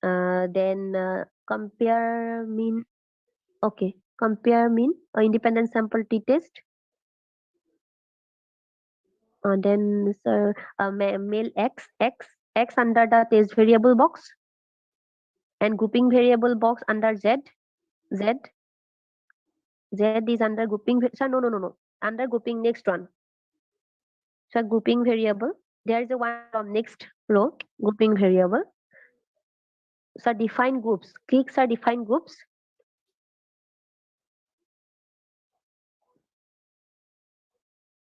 Then compare mean. Okay, compare mean independent sample t-test. Then sir, male X under the test variable box, and grouping variable box under Z is under grouping. Sir, no. Under grouping, next one. So grouping variable. There is a one from next row, grouping variable. So define groups. Click sir, define groups.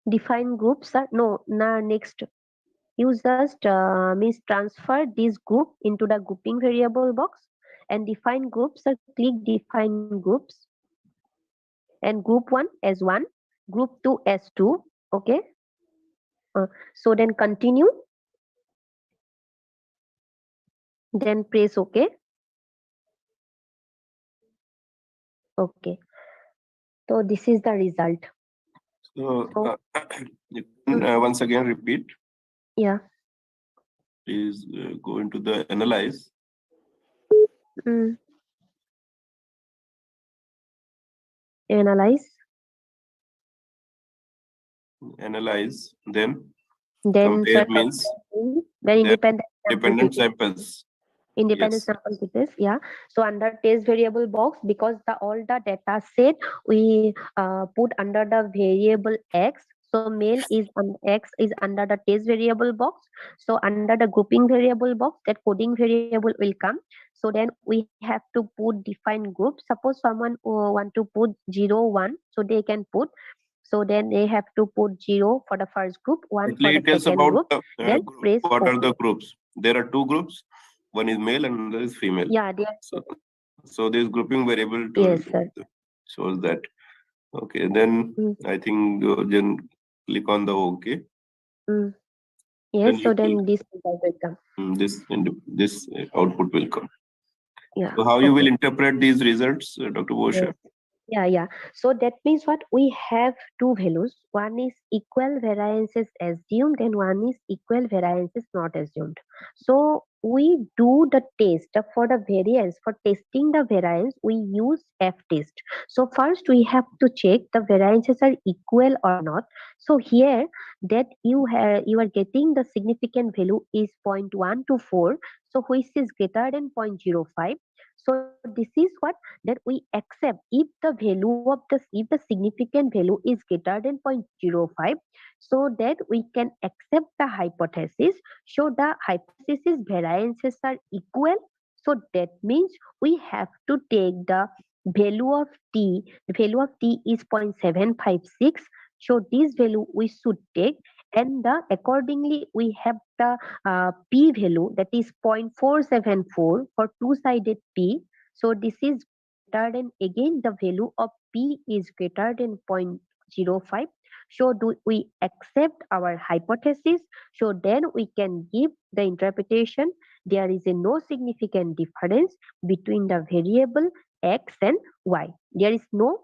Define groups, sir. No, next. You just means transfer this group into the grouping variable box and define groups. Sir, click define groups. And group 1 as 1, group 2 as 2. Okay. So then continue. Then press OK. Okay. So this is the result. So you can once again repeat. Yeah. Please go into the analyze. Analyze. Then compare means then independent samples. Independent sample t-test, yeah. So under test variable box, because all the data set we put under the variable X. So male is X is under the test variable box. So under the grouping variable box, that coding variable will come. So then we have to put define group. Suppose someone want to put 0, 1, so they can put. So then they have to put 0 for the first group, 1 for the second group. Then press what are the groups? There are 2 groups. One is male and another is female. Yeah, so this grouping variable. Yes, sir. shows that. Okay, then I think then click on the OK. Yes, so it will- then this result will come. This output will come. Yeah. So how you will okay. interpret these results, Dr. Borsha? Yes. Yeah. So that means what? We have two values. One is equal variances assumed and one is equal variances not assumed. So we do the test for the variance. For testing the variance, we use f-test. So first we have to check the variances are equal or not. So here that you are getting the significant value is 0.124. So which is greater than 0.05. So this is what that we accept if the value of if the significant value is greater than 0.05, so that we can accept the hypothesis. So the hypothesis variances are equal. So that means we have to take the value of t. The value of t is 0.756. So this value we should take, and accordingly we have the p value that is 0.474 for two-sided p. So this is greater than, again the value of p is greater than 0.05. So do we accept our hypothesis? So then we can give the interpretation. There is a no significant difference between the variable x and y. There is no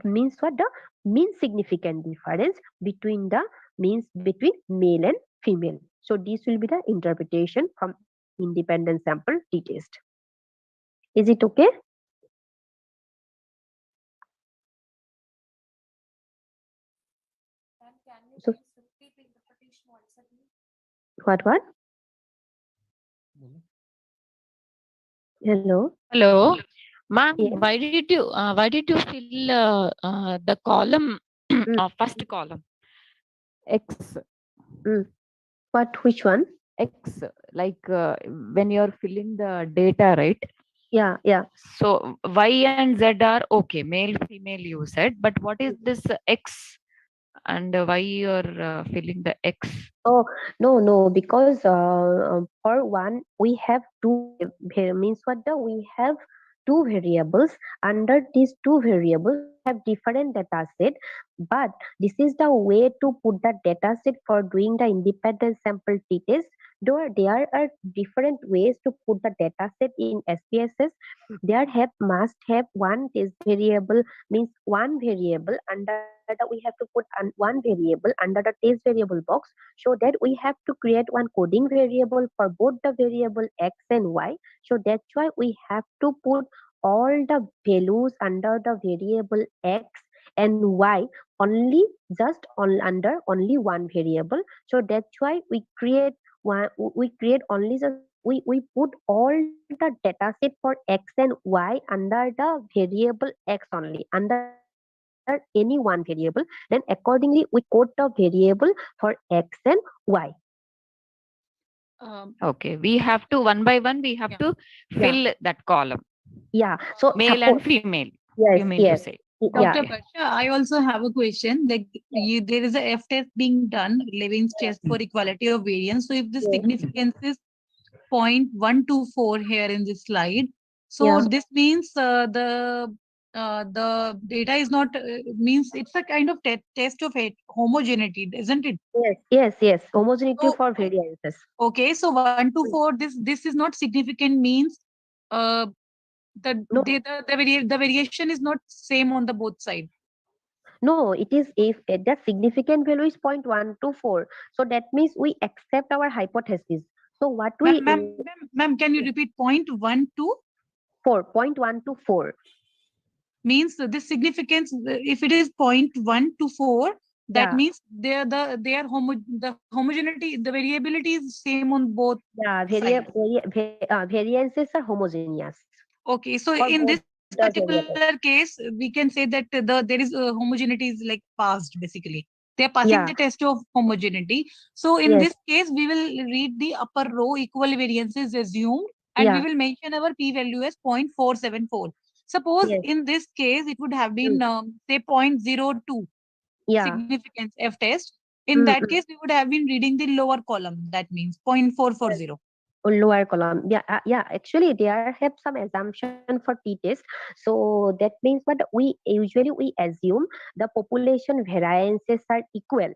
means what the mean significant difference between the means between male and female. So this will be the interpretation from independent sample t-test. Is it okay? So, what? Hello. Hello, ma'am. Yes. Why did you fill the column of first column X? What? Which one? X, like when you're filling the data, right? Yeah. So Y and Z are okay, male, female. You said, but what is this X and why you're filling the X? Oh no, because for one we have two means what the we have two variables. Under these two variables we have different data set, but this is the way to put the data set for doing the independent sample t-test. Though there are different ways to put the data set in SPSS. There must have one test variable, means one variable under the, we have to put one variable under the test variable box, so that we have to create one coding variable for both the variable x and y. So that's why we have to put all the values under the variable x and y only just under only one variable. So that's why we create only just we put all the data set for x and y under the variable x only, under any one variable. Then accordingly we code the variable for x and y. Okay, we have to one by one. We have to fill that column. Yeah. So male and female. Yes. You mean to say? Dr. Barsha, I also have a question. Like there is a F test being done, Levin's test for equality of variance. So if the significance is 0.124 here in this slide, so this means the data is not means it's a kind of test of homogeneity, isn't it? Yes. Homogeneity for variances. Okay, so 124. This is not significant. Means the variation is not same on the both sides. No, it is if the significant value is 0.124. So that means we accept our hypothesis. So what we ma'am, can you repeat 0.124? 0.124 means this significance. If it is 0.124, that means the homogeneity, the variability is same on both. Yeah, variances are homogeneous. Okay, so in this particular case, we can say that there is homogeneity is like passed basically. They are passing the test of homogeneity. So in this case, we will read the upper row equal variances assumed, and we will mention our p-value as 0.474. Suppose in this case, it would have been say 0.02 significance F test. In that case, we would have been reading the lower column. That means 0.440. lower column. Yeah, yeah. Actually, there have some assumption for t-test. So that means what we usually assume the population variances are equal.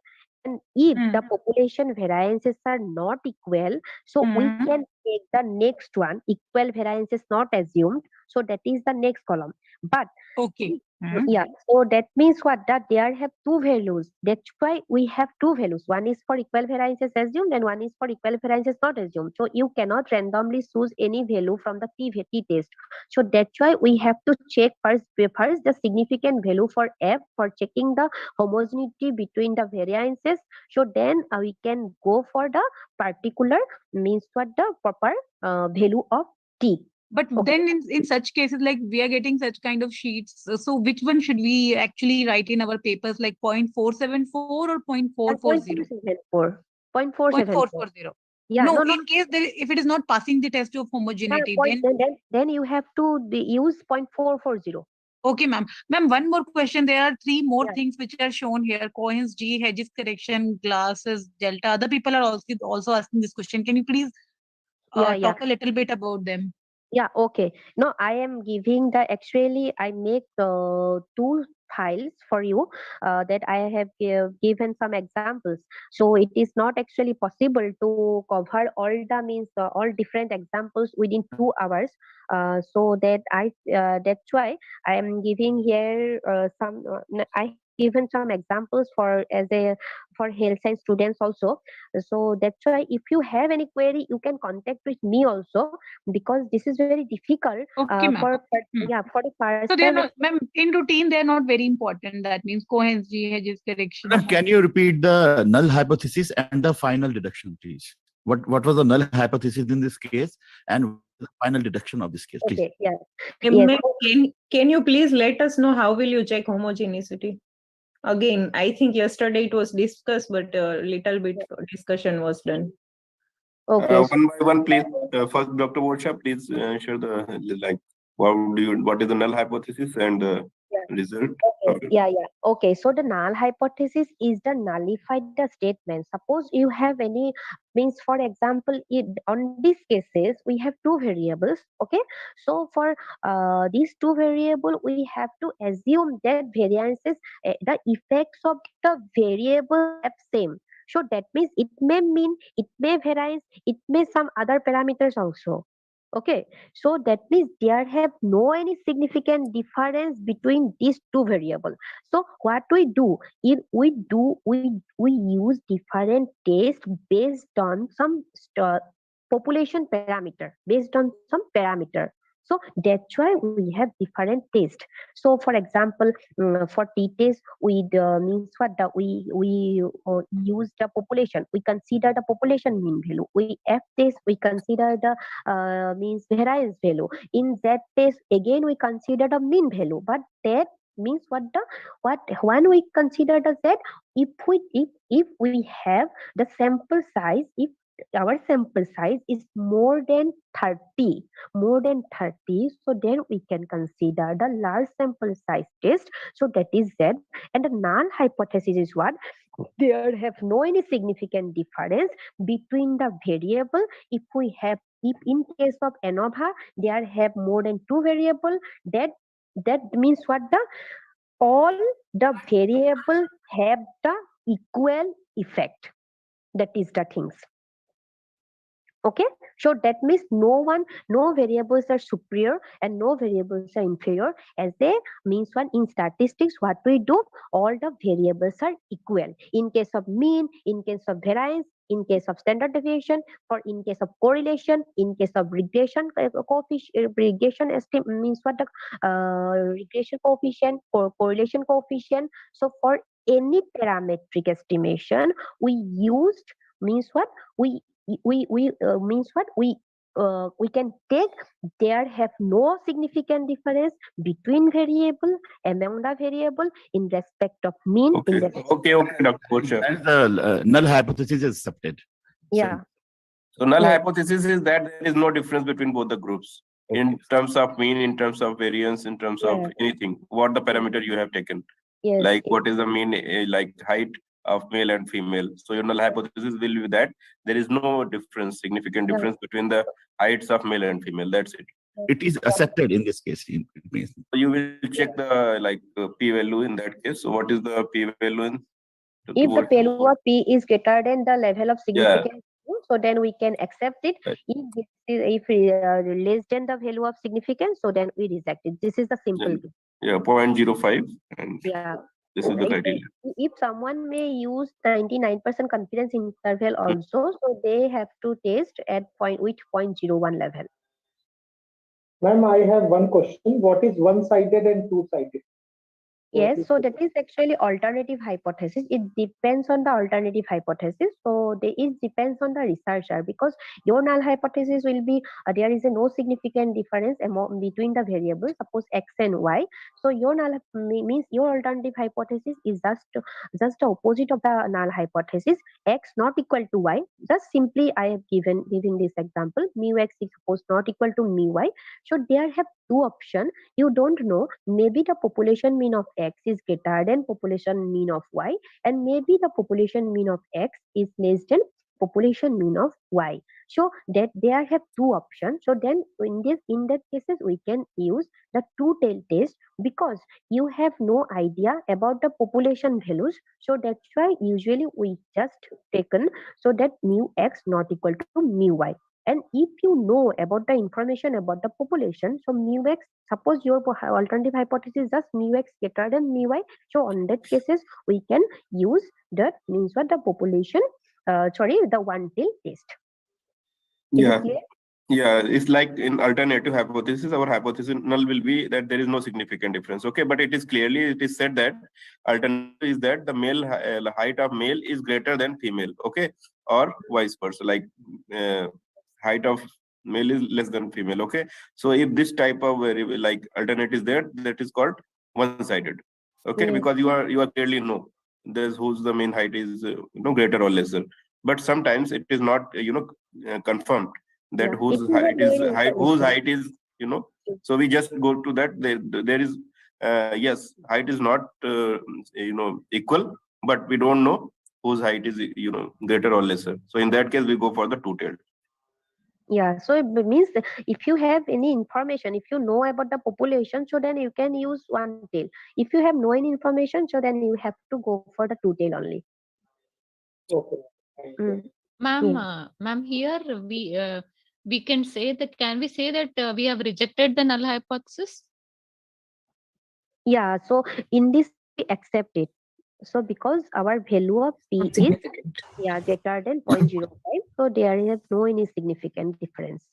And if the population variances are not equal, so we can take the next one, equal variances not assumed. So that is the next column. But Okay. yeah, so that means what? That there have two values. That's why we have two values. One is for equal variances assumed and one is for equal variances not assumed. So you cannot randomly choose any value from the t-test. So that's why we have to check first the significant value for f for checking the homogeneity between the variances. So then we can go for the particular means what the proper value of t. But then in such cases, like we are getting such kind of sheets. So which one should we actually write in our papers, like 0.474 or 0.440? 0.474. Yeah, no, no. In case if it is not passing the test of homogeneity, then you have to use 0.440. Okay, ma'am. Ma'am, one more question. There are three more things which are shown here: coins, G, hedges correction, glasses, delta. Other people are also asking this question. Can you please talk a little bit about them? Yeah, okay. No, I am giving actually I make two files for you that I have given some examples. So it is not actually possible to cover all different examples within 2 hours. So that's why I am giving here I have given some examples for health science students also. So that's why if you have any query, you can contact with me also, because this is very difficult Okay, ma'am. for the first So they are time. not, ma'am, in routine they are not very important. That means coins, G, hedges correction. Can you repeat the null hypothesis and the final deduction, please? What was the null hypothesis in this case, and the final deduction of this case, please? Okay, yeah. Yes. Can you please let us know how will you check homogeneity? Again, I think yesterday it was discussed, but a little bit discussion was done. Okay. One by one, please. First, Dr. Borsha, please share what is the null hypothesis and the result. Okay. Yeah. Okay. So the null hypothesis is the nullified the statement. Suppose you have any means, for example, on these cases we have two variables. Okay. So for these two variables, we have to assume that variances, the effects of the variable have same. So that means it may vary, it may some other parameters also. Okay, so that means there have no any significant difference between these two variables. So what we do is we use different tests based on some population parameter, based on some parameter. So that's why we have different tests. So for example, for t-test, we means what we use the population. We consider the population mean value. We f-test, we consider the means variance value. In that test, again we consider the mean value. But that means when we consider the z, if we have the sample size, if our sample size is more than 30, so then we can consider the large sample size test. So that is z. And the null hypothesis is what? There have no any significant difference between the variable. If in case of Anova there have more than two variable, that means what? All the variable have the equal effect. That is the things. Okay, so that means no variables are superior and no variables are inferior. As they means one in statistics, what we do, all the variables are equal. In case of mean, in case of variance, in case of standard deviation, for in case of correlation, in case of regression coefficient, regression estimate means what the regression coefficient or correlation coefficient. So for any parametric estimation, we used means what we means what we can take. There have no significant difference between variable, among the variable, in respect of mean. Okay, Dr. Borsha. And the null hypothesis is accepted. Yeah. So null hypothesis is that there is no difference between both the groups in terms of mean, in terms of variance, in terms of anything. What the parameter you have taken? Yes. Like what is the mean, like height, of male and female. So your null hypothesis will be that there is no difference, significant difference between the heights of male and female. That's it. It is accepted in this case. It means So you will check the p-value in that case. So what is the p-value in? If the value of P is greater than the level of Yeah. significance, so then we can accept it. Right. If less than the value of significance, so then we reject it. This is the simple. Yeah, 0.05, and Yeah. this is the criteria. If someone may use 99% confidence interval also, so they have to test at with 0.01 level. Ma'am, I have one question. What is one-sided and two-sided? Yes, so that is actually alternative hypothesis. It depends on the alternative hypothesis. So it depends on the researcher, because your null hypothesis will be there is no significant difference between the variables, suppose x and y. So your null means your alternative hypothesis is just the opposite of the null hypothesis. X not equal to y. Just simply I have giving this example. Mu x is suppose not equal to mu y. So there have two options. You don't know, maybe the population mean of x is greater than population mean of y, and maybe the population mean of x is less than population mean of y. So that there have two options. So then in that cases we can use the two-tailed test, because you have no idea about the population values. So that's why usually we just taken so that mu x not equal to mu y. And if you know about the information about the population, so mu x, suppose your alternative hypothesis is just mu x greater than mu y. So on that cases, we can use that means what the population, the one-tailed test. Yeah. Yeah, it's like in alternative hypothesis, our hypothesis null will be that there is no significant difference. Okay, but it is said that alternative is that the male height of male is greater than female. Okay, or vice versa, like height of male is less than female. Okay, so if this type of like alternate is there, that is called one-sided. Okay, because you are clearly know there's whose the main height is greater or lesser. But sometimes it is not confirmed that whose height is so we just go to that. There is yes, height is not equal, but we don't know whose height is greater or lesser. So in that case we go for the two-tailed. Yeah, so it means if you have any information, if you know about the population, so then you can use one tail. If you have no any information, so then you have to go for the two tail only. Okay. Ma'am, here we can say that, can we say that we have rejected the null hypothesis? Yeah, so in this we accept it. So because our value of P is greater than 0.05, so there is no any significant difference.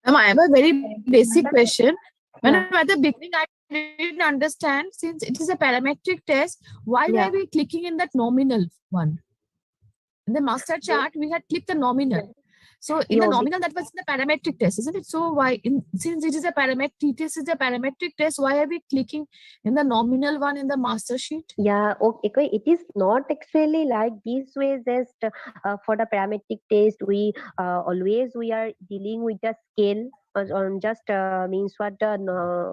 I have a very basic question. When at the beginning I didn't understand, since it is a parametric test, why are we clicking in that nominal one? In the master chart, we had clicked the nominal. So in the nominal, that was in the parametric test, isn't it? So why, since it is a parametric test, why are we clicking in the nominal one in the master sheet? Yeah, okay. It is not actually like this way. Just for the parametric test, we always are dealing with the scale. On just means what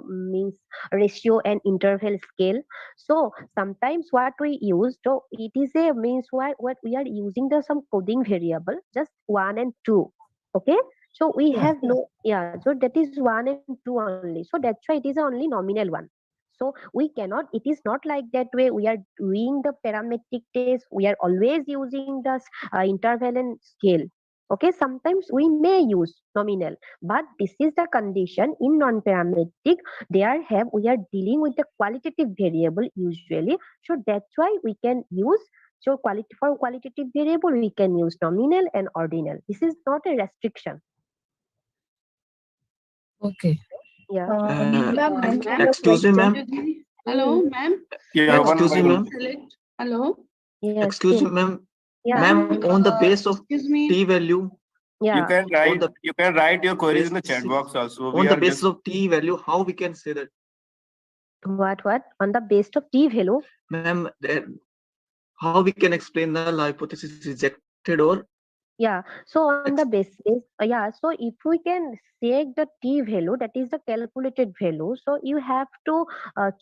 means ratio and interval scale. So sometimes what we use, so it is a means what we are using the some coding variable, just 1 and 2. Okay, so we have no so that is 1 and 2 only. So that's why it is only nominal one. So we cannot, it is not like that way we are doing the parametric test, we are always using the interval and scale. Okay, sometimes we may use nominal, but this is the condition in non-parametric. We are dealing with the qualitative variable usually. So that's why we can use, so for qualitative variable, we can use nominal and ordinal. This is not a restriction. Okay. Yeah. Excuse me, ma'am. Hello, ma'am. Yeah, excuse me, ma'am. Hello. Yes, Excuse me, ma'am. Ma'am, on the base of T value. You can write your queries in the chat box also. On the basis of T value, how we can say that? What? On the basis of T value? Ma'am, how we can explain null hypothesis rejected or? Yeah, so on the basis, so if we can check the t value, that is the calculated value, so you have to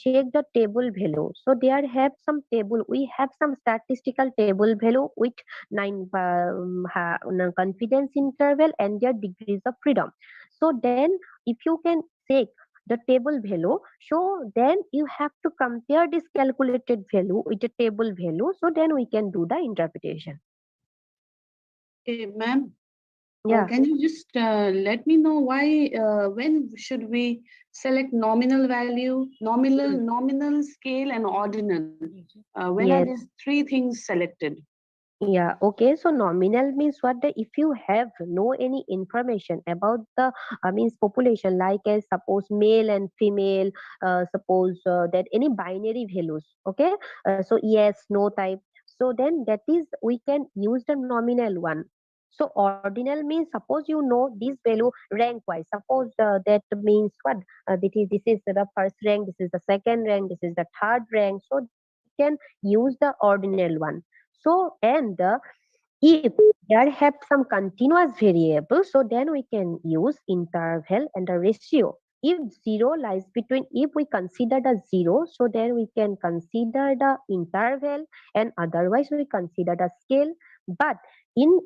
check the table value. So there have some table, we have some statistical table value with 9 confidence interval and their degrees of freedom. So then if you can check the table value, so then you have to compare this calculated value with the table value, so then we can do the interpretation. Ma'am, Yeah. can you just let me know why, when should we select nominal value, nominal, scale, and ordinal? When are Yes. these three things selected? Yeah, okay. So nominal means what? If you have no any information about the means population, like as suppose male and female, suppose that any binary values, okay? So yes, no type. So then that is we can use the nominal one. So ordinal means suppose you know this value rank wise. Suppose that means what? This is the first rank, this is the second rank, this is the third rank. So we can use the ordinal one. So, and if there have some continuous variable, so then we can use interval and the ratio. If zero lies between, if we consider the zero, so then we can consider the interval, and otherwise we consider the scale. But in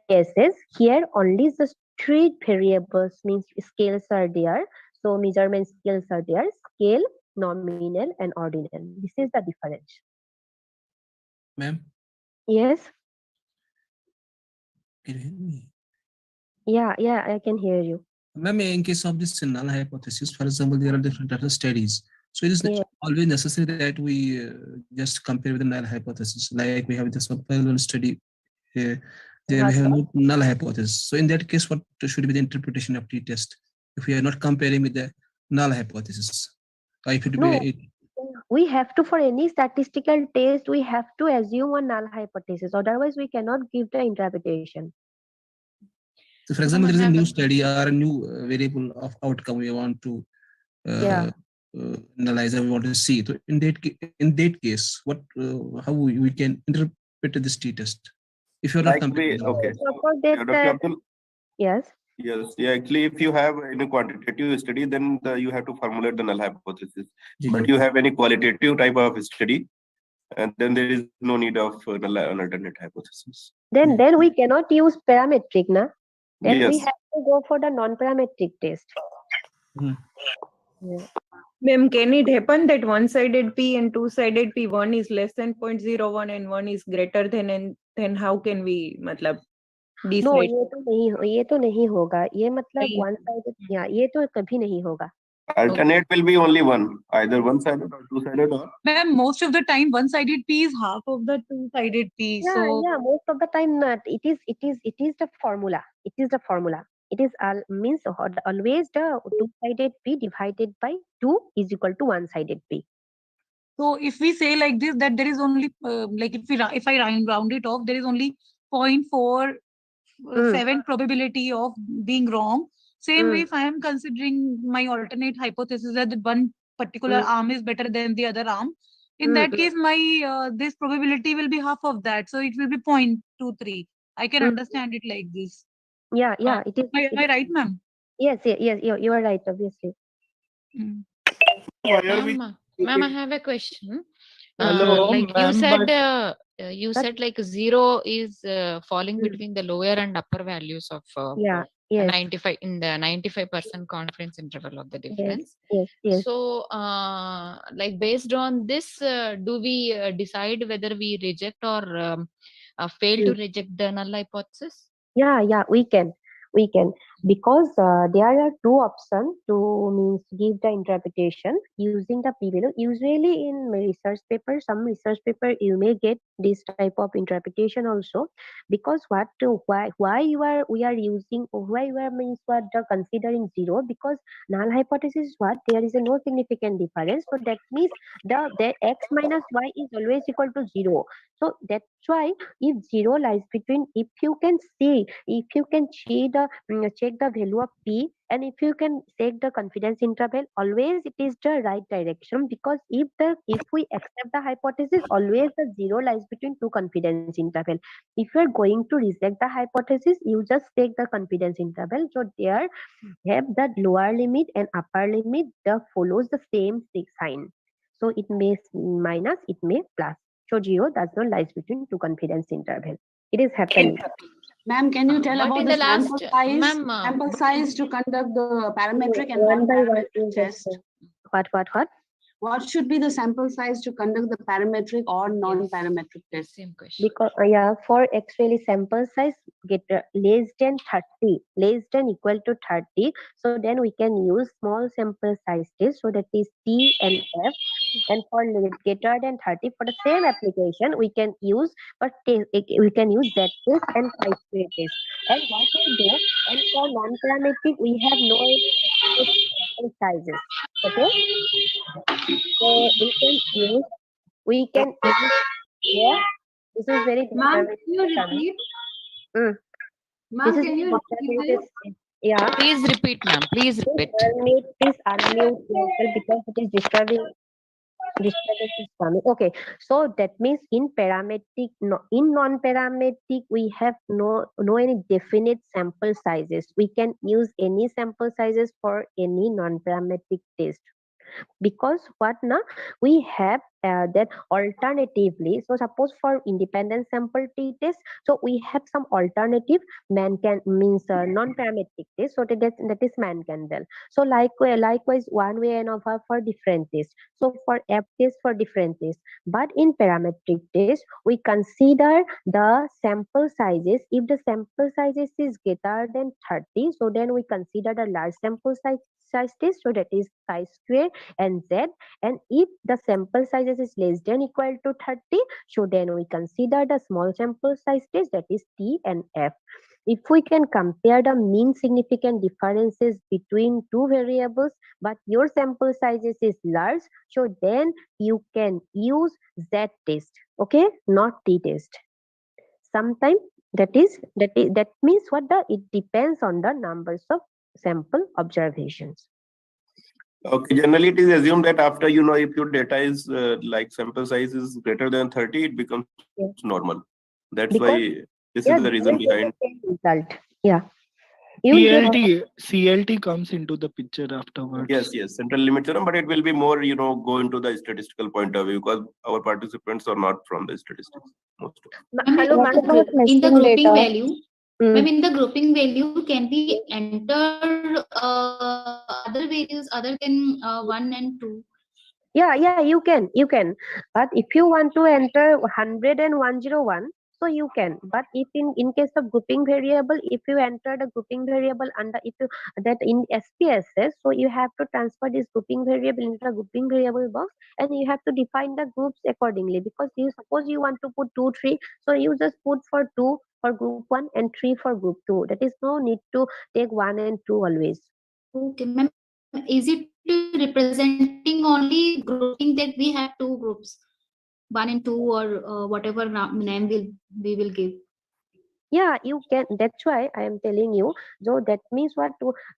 cases here only the three variables means scales are there. So measurement scales are there: scale, nominal, and ordinal. This is the difference. Ma'am, Yes. can you hear me? Yeah, I can hear you. Ma'am, in case of this null hypothesis, for example, there are different data studies. So it is Yeah. always necessary that we just compare with the null hypothesis. Like we have this one study, there we have no null hypothesis. So in that case, what should be the interpretation of t-test if we are not comparing with the null hypothesis? Or if it No, be we have to, for any statistical test, we have to assume a null hypothesis. Otherwise, we cannot give the interpretation. so for example, there is a new study or a new variable of outcome we want to analyze and we want to see. So in that case, what how we can interpret this t-test if you are not Like comparing? okay. Suppose Yeah, Dr. that, Abdul, yes. yes, yeah, actually, if you have any quantitative study, then you have to formulate the null hypothesis. But you have any qualitative type of study, and then there is no need of an alternate hypothesis. Then we cannot use parametric, na? Then we Yes. have to go for the non-parametric test. Yeah. Ma'am, can it happen that one-sided P and two-sided P, one is less than 0.01 and one is greater than, and then how can we मतलब decide? No, ये तो नहीं होगा. ये मतलब one-sided, yeah, ये तो कभी नहीं होगा. Alternate will be only one, either one-sided or two-sided or. Ma'am, most of the time, one-sided P is half of the two-sided P. Yeah, So yeah, most of the time not. It is the formula. It is the formula. It is means always the two-sided P divided by 2 is equal to one-sided P. So if we say like this, that there is only like if I round it off, there is only 0.47 probability of being wrong. Same way, if I am considering my alternate hypothesis that one particular arm is better than the other arm, in that case, my this probability will be half of that. So it will be 0.23. I can understand it like this. Yeah, it is. Am I right, ma'am? Yes, you are right, obviously. Ma'am, I have a question. Hello, Like you ma'am, said, but- you said like 0 is falling between the lower and upper values of Yeah, yes. 95 in the 95% confidence interval of the difference. Yes. So, like based on this, do we decide whether we reject or fail to reject the null hypothesis? Yeah, we can, because there are two options to means give the interpretation using the p value. Usually in research paper, some research paper you may get this type of interpretation also, because why we are using, why we are means what the considering 0, because null hypothesis is what there is a no significant difference, so that means the x minus y is always equal to 0. So that's why if 0 lies between, if you can see the check the value of p, and if you can check the confidence interval, always it is the right direction, because if we accept the hypothesis, always the zero lies between two confidence interval. If you are going to reject the hypothesis, you just take the confidence interval. So there have the lower limit and upper limit follows the same sign. So it may minus, it may plus. So 0 does not lie between two confidence interval. It is happening. Ma'am, can you tell What about is the the last, sample size to conduct the parametric and One by one, non-parametric test? What? What should be the sample size to conduct the parametric or non-parametric test? Same question. Because for actually sample size get less than 30, less than equal to 30, so then we can use small sample size test, so that is T and F. And for greater than 30, for the same application, we can use Z test and chi-square test. And what we do, and for non-parametric, we have no sample sizes. Okay, so we can use here. This is very Ma'am, disturbing. can you repeat? Ma'am, This is can you repeat this? Yeah. Please repeat, ma'am. Please repeat. Please unmute yourself, because it is disturbing. Disturbance is coming. Okay, so that means in parametric, in non-parametric, we have no any definite sample sizes. We can use any sample sizes for any non-parametric test, because what now we have that alternatively. So suppose for independent sample t test, so we have some alternative non-parametric test, so that is Mann-Kendall. So likewise one way Anova for different tests, so for F test for different tests. But in parametric test, we consider the sample sizes. If the sample sizes is greater than 30, so then we consider the large sample size test, so that is chi-square and Z. And if the sample sizes is less than equal to 30, so then we consider the small sample size test, that is T and F. If we can compare the mean significant differences between two variables, but your sample sizes is large, so then you can use Z test, okay, not T test. Sometimes that means it depends on the numbers of sample observations. Okay, generally it is assumed that after, if your data is like sample size is greater than 30, it becomes normal. That's why this is the reason behind. Result. Yeah. CLT comes into the picture afterwards. Yes, central limit theorem, but it will be more, go into the statistical point of view, because our participants are not from the statistics. Most of them. Hello, ma'am. In the grouping value, ma'am, in the grouping value, can we enter other values other than 1 and 2? Yeah, you can. But if you want to enter 100 and 101, so you can. But if in case of grouping variable, if you enter the grouping variable under in SPSS, so you have to transfer this grouping variable into the grouping variable box, and you have to define the groups accordingly. Because you suppose you want to put 2, 3, so you just put for 2 for group 1 and 3 for group 2. That is no need to take 1 and 2 always. Okay, ma'am. Is it representing only grouping that we have two groups, 1 and 2, or whatever name we will give? Yeah, you can. That's why I am telling you. So that means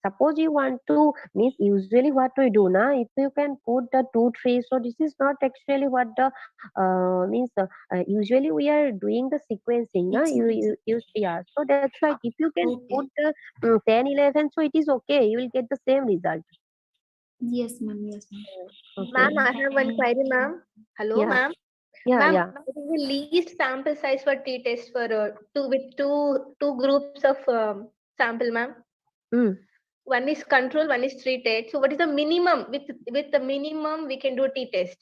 suppose you want to means usually what we do now, if you can put the 2, 3. So this is not actually what the means. Usually we are doing the sequencing. Yeah. So that's why if you can put the 10, 11, so it is okay. You will get the same result. Yes, ma'am. Okay. Ma'am, I have one query, ma'am. Hello, Yeah. ma'am. Yeah, Ma'am, yeah. what is the least sample size for t-test for two groups of sample, ma'am? One is control, one is treated. So what is the minimum? With the minimum we can do t-test,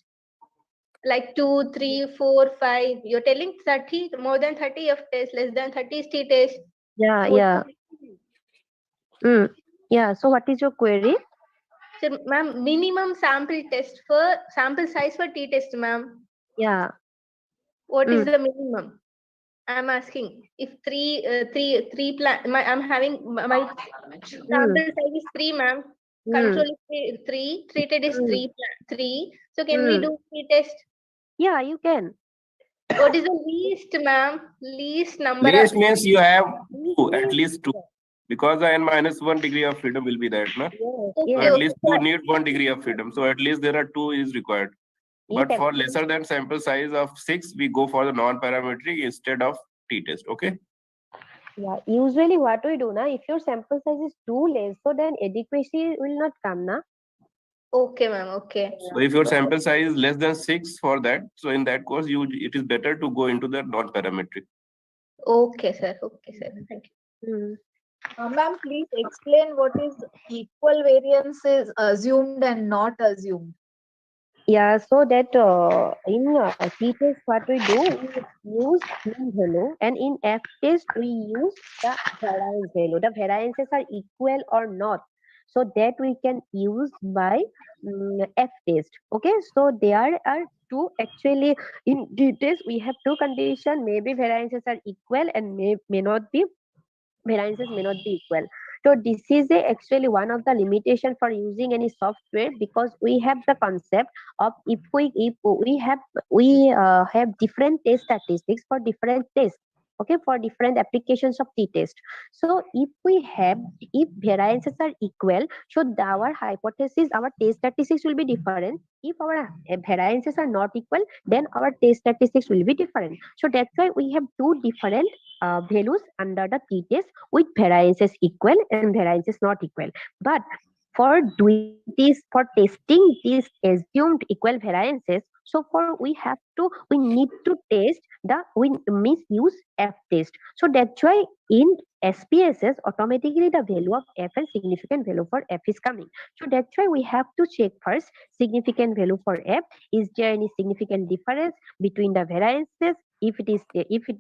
like 2, 3, 4, 5. You're telling 30, more than 30 of test, less than 30 is t-test. Yeah. Yeah. So what is your query? So, ma'am, minimum sample size for t-test, ma'am. Yeah. What is the minimum? I'm asking if I'm having my sample size is 3, ma'am. Control is 3, treated is 3. So can we do t-test? Yeah, you can. What is the least, ma'am? Least number. Least means you have 2, at least 2. because the n-1 degree of freedom will be that, na? So Yes, at least you need 1 degree of freedom. So at least there are 2 is required. But for lesser than sample size of 6, we go for the non-parametric instead of t-test. Okay. Yeah, usually what we do now, if your sample size is too less, so then adequacy will not come, na? Okay, ma'am. Okay. So if your sample size is less than 6 for that, so in that course, it is better to go into the non-parametric. Okay, sir. Okay, sir. Thank you. Ma'am, please explain what is equal variance is assumed and not assumed. Yeah, so that in t-test what we do, we use mean value, and in f-test we use the variance value. The variances are equal or not, so that we can use by f-test. Okay, so there are two actually in t-test. We have two conditions. Maybe variances are equal and may not be. Variances may not be equal. So this is actually one of the limitation for using any software, because we have the concept of if we have different test statistics for different tests. Okay, for different applications of t-test. So if variances are equal, so our hypothesis, our test statistics will be different. If our variances are not equal, then our test statistics will be different. So that's why we have two different values under the t-test with variances equal and variances not equal. But for doing this, for testing these assumed equal variances, so we need to test we misuse f test. So that's why in SPSS automatically the value of f and significant value for f is coming. So that's why we have to check first significant value for f. Is there any significant difference between the variances? If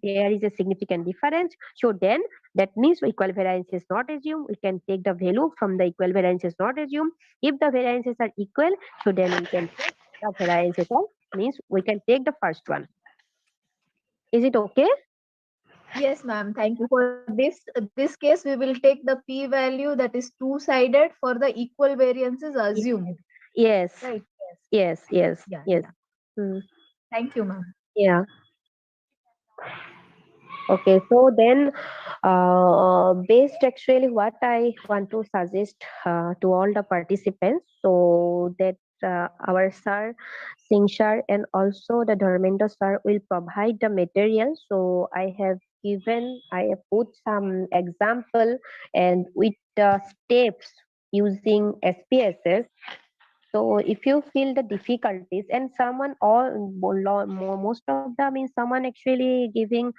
there is a significant difference, so then that means equal variance is not assumed. We can take the value from the equal variance is not assumed. If the variances are equal, so then we can take the variances of, means we can take the first one. Is it okay? Yes, ma'am. Thank you. For this case, we will take the p-value that is two-sided for the equal variances assumed. Yes. Right. Yes. Yes. Yeah, Yes. Thank you, ma'am. Yeah. Okay, so then based actually what I want to suggest to all the participants, so that our sir Singh sir and also the Dharmendra sir will provide the material. So I have put some example and with the steps using SPSS. So if you feel the difficulties, and most of them is someone actually giving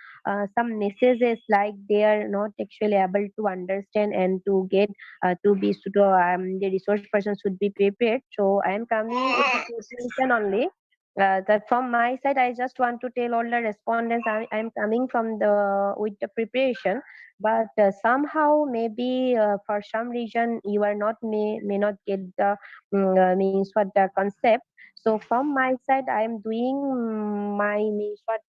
some messages like they are not actually able to understand and to get the resource person should be prepared. So I am coming with the preparation only. That from my side, I just want to tell all the respondents I am coming from with the preparation, but somehow maybe for some reason you are not may not get the means what the concept. So from my side, I am doing my means what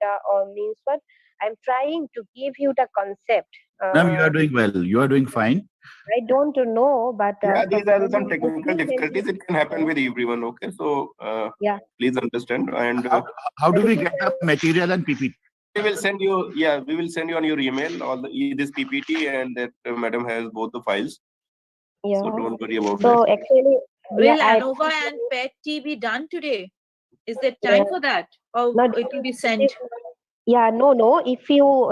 I'm trying to give you the concept. Ma'am, you are doing well. You are doing fine. I don't know, but Yeah, these are some technical difficulties. It can happen with everyone. Okay, so yeah, please understand. And how do we get the material and PPT? We will send you. Yeah, we will send you on your email all this PPT, and that madam has both the files. Yeah. So don't worry about So that. actually, Will Anova and PET-T be done today? Is there time for that, or it will be sent? Yeah, no. If you,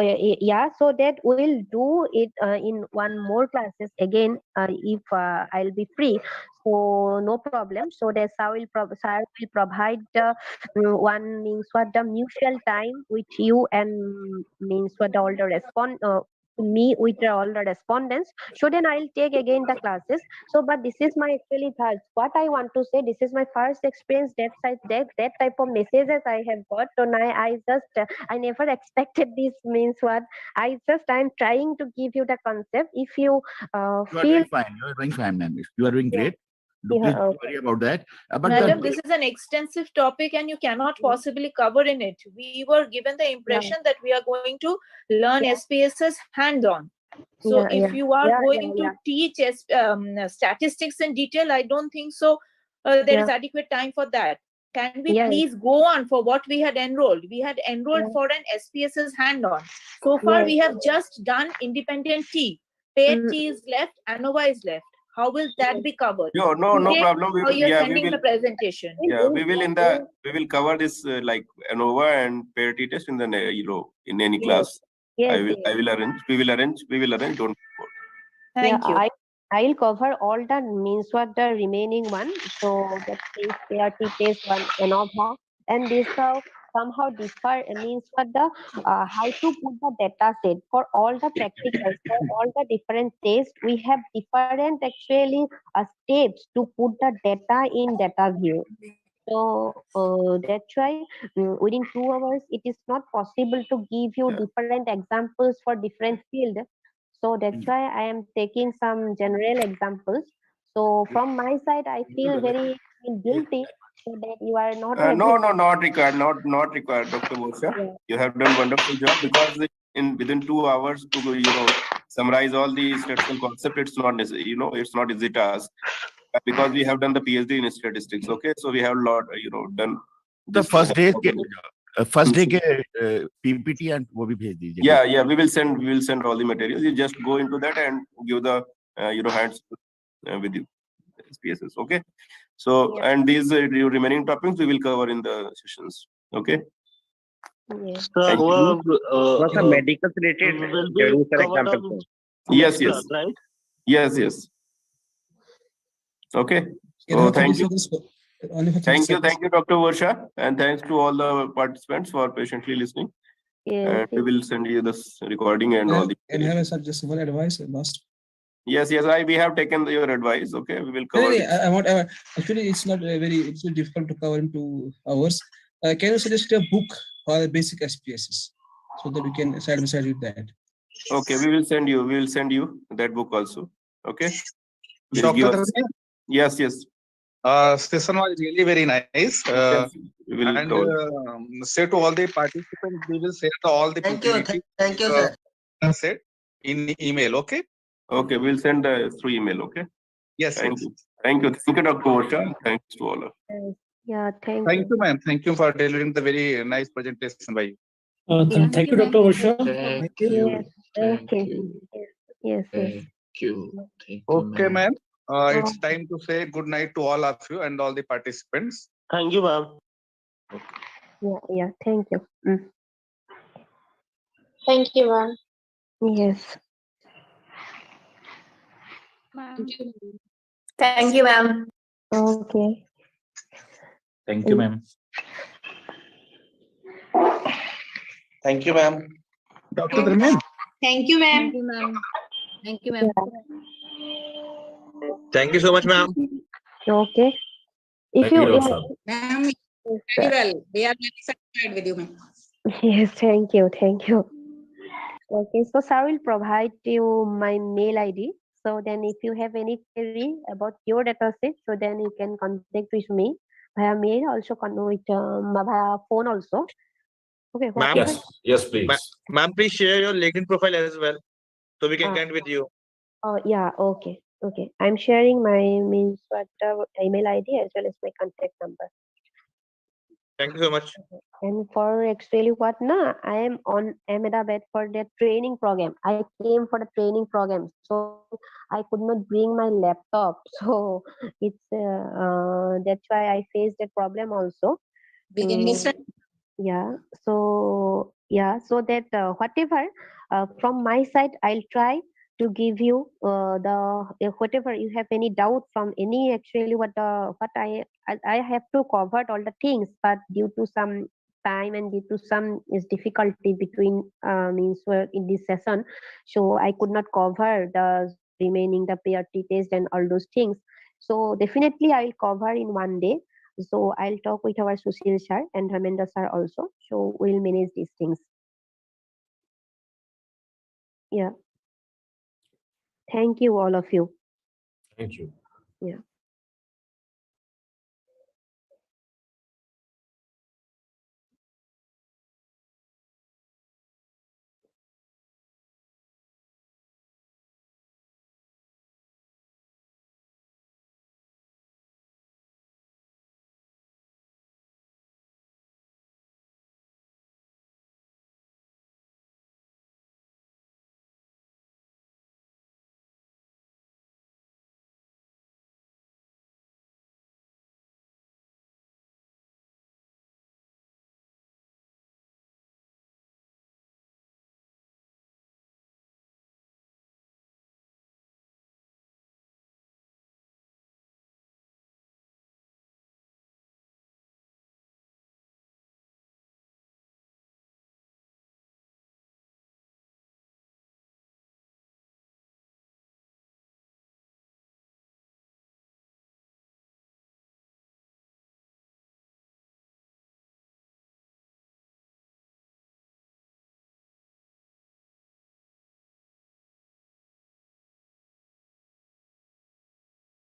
so that we'll do it in one more classes again if I'll be free. So no problem. So that's how sir will provide one means what the mutual time with you and means what all the me with all the respondents. So then I'll take again the classes. So but this is my actually what I want to say, this is my first experience that type of messages I have got. So now I just I never expected this means what I'm trying to give you the concept. If you You are feel doing fine. You are doing fine, ma'am. You are doing great. Please don't worry about that. But Madam, this is an extensive topic and you cannot possibly cover in it. We were given the impression that we are going to learn SPSS hands-on. So if you are going to teach statistics in detail, I don't think so there is adequate time for that. Can we please go on for what we had enrolled? We had enrolled for an SPSS hand-on. So far, we have just done independent T. PET is left, Anova is left. How will that be covered? No problem. Or you're sending the presentation? Yeah, we will cover this like Anova and parity test in the in any class. Yes, I will arrange. We will arrange. Don't worry. Thank you. I'll cover all the means what the remaining one. So that is PRT test one Anova, and this somehow differ means what the how to put the data set for all the practicals for all the different tests. We have different actually steps to put the data in data view. So that's why within 2 hours it is not possible to give you different examples for different field. So that's why I am taking some general examples. So from my side, I feel very guilty so that you are not No, not required. Not required, Dr. Borsha. You have done wonderful job because within 2 hours to summarize all the statistical concept. It's not necessary. It's not easy task because we have done the PhD in statistics. Okay, so we have a lot. Done. The first day के PPT and वो भी भेज दीजिए. Yeah, we will send all the materials. You just go into that and give the hands with you SPSS. Okay, so and these remaining topics we will cover in the sessions. Okay. Sir, what's the medical related will be schedule, for covered example? on Yes, next class, right? Yes. Okay. So thank you. Thank you, Dr. Varsha, and thanks to all the participants for patiently listening. And we will send you this recording and all the. And have just one advice last. Yes, we have taken your advice. Okay, we will cover it. I want actually it's not it's very difficult to cover in 2 hours. Can you suggest a book for the basic SPSS so that we can side by side with that? Okay, we will send you that book also. Okay. Dr. Yes. Session was really very nice. Say to all the participants, we will share all the PPT. Thank you, sir. Set in email. Okay. Okay, we'll send through email. Okay. Yes. Thank you, Dr. Varsha. Thanks to all of you. Yeah, thank you, ma'am. Thank you for delivering the very nice presentation by you. Thank you, Dr. Varsha. Thank you. Yes. Okay, ma'am. It's time to say good night to all of you and all the participants. Thank you, ma'am. Yeah. Thank you. Thank you, ma'am. Yes. Thank you, ma'am. Okay. Thank you, ma'am. Thank you, ma'am. Dr. Dharmen. Thank you, ma'am. Thank you, ma'am. Thank you so much, ma'am. Okay. If Thank you, you sir. Ma'am, very well. We are very satisfied with you, ma'am. Yes, thank you. Okay, so sir will provide you my mail ID. So then if you have any query about your data set, so then you can contact with me via mail, also with via phone also. Okay. Ma'am, yes, please. Ma'am, please share your LinkedIn profile as well, so we can connect with you. Oh yeah, okay. I'm sharing my email ID as well as my contact number. Thank you so much. And for actually I am on Ahmedabad for the training program. I came for the training program, so I could not bring my laptop. So it's that's why I faced that problem also. We understand. So that whatever from my side, I'll try to give you whatever you have any doubt from any actually what I have to cover all the things, but due to some time and due to some difficulty between in this session, so I could not cover the remaining the PRT test and all those things. So definitely I will cover in one day. So I'll talk with our Sushil sir and Ramendra sir also. So we'll manage these things. Yeah. Thank you, all of you. Thank you. Yeah.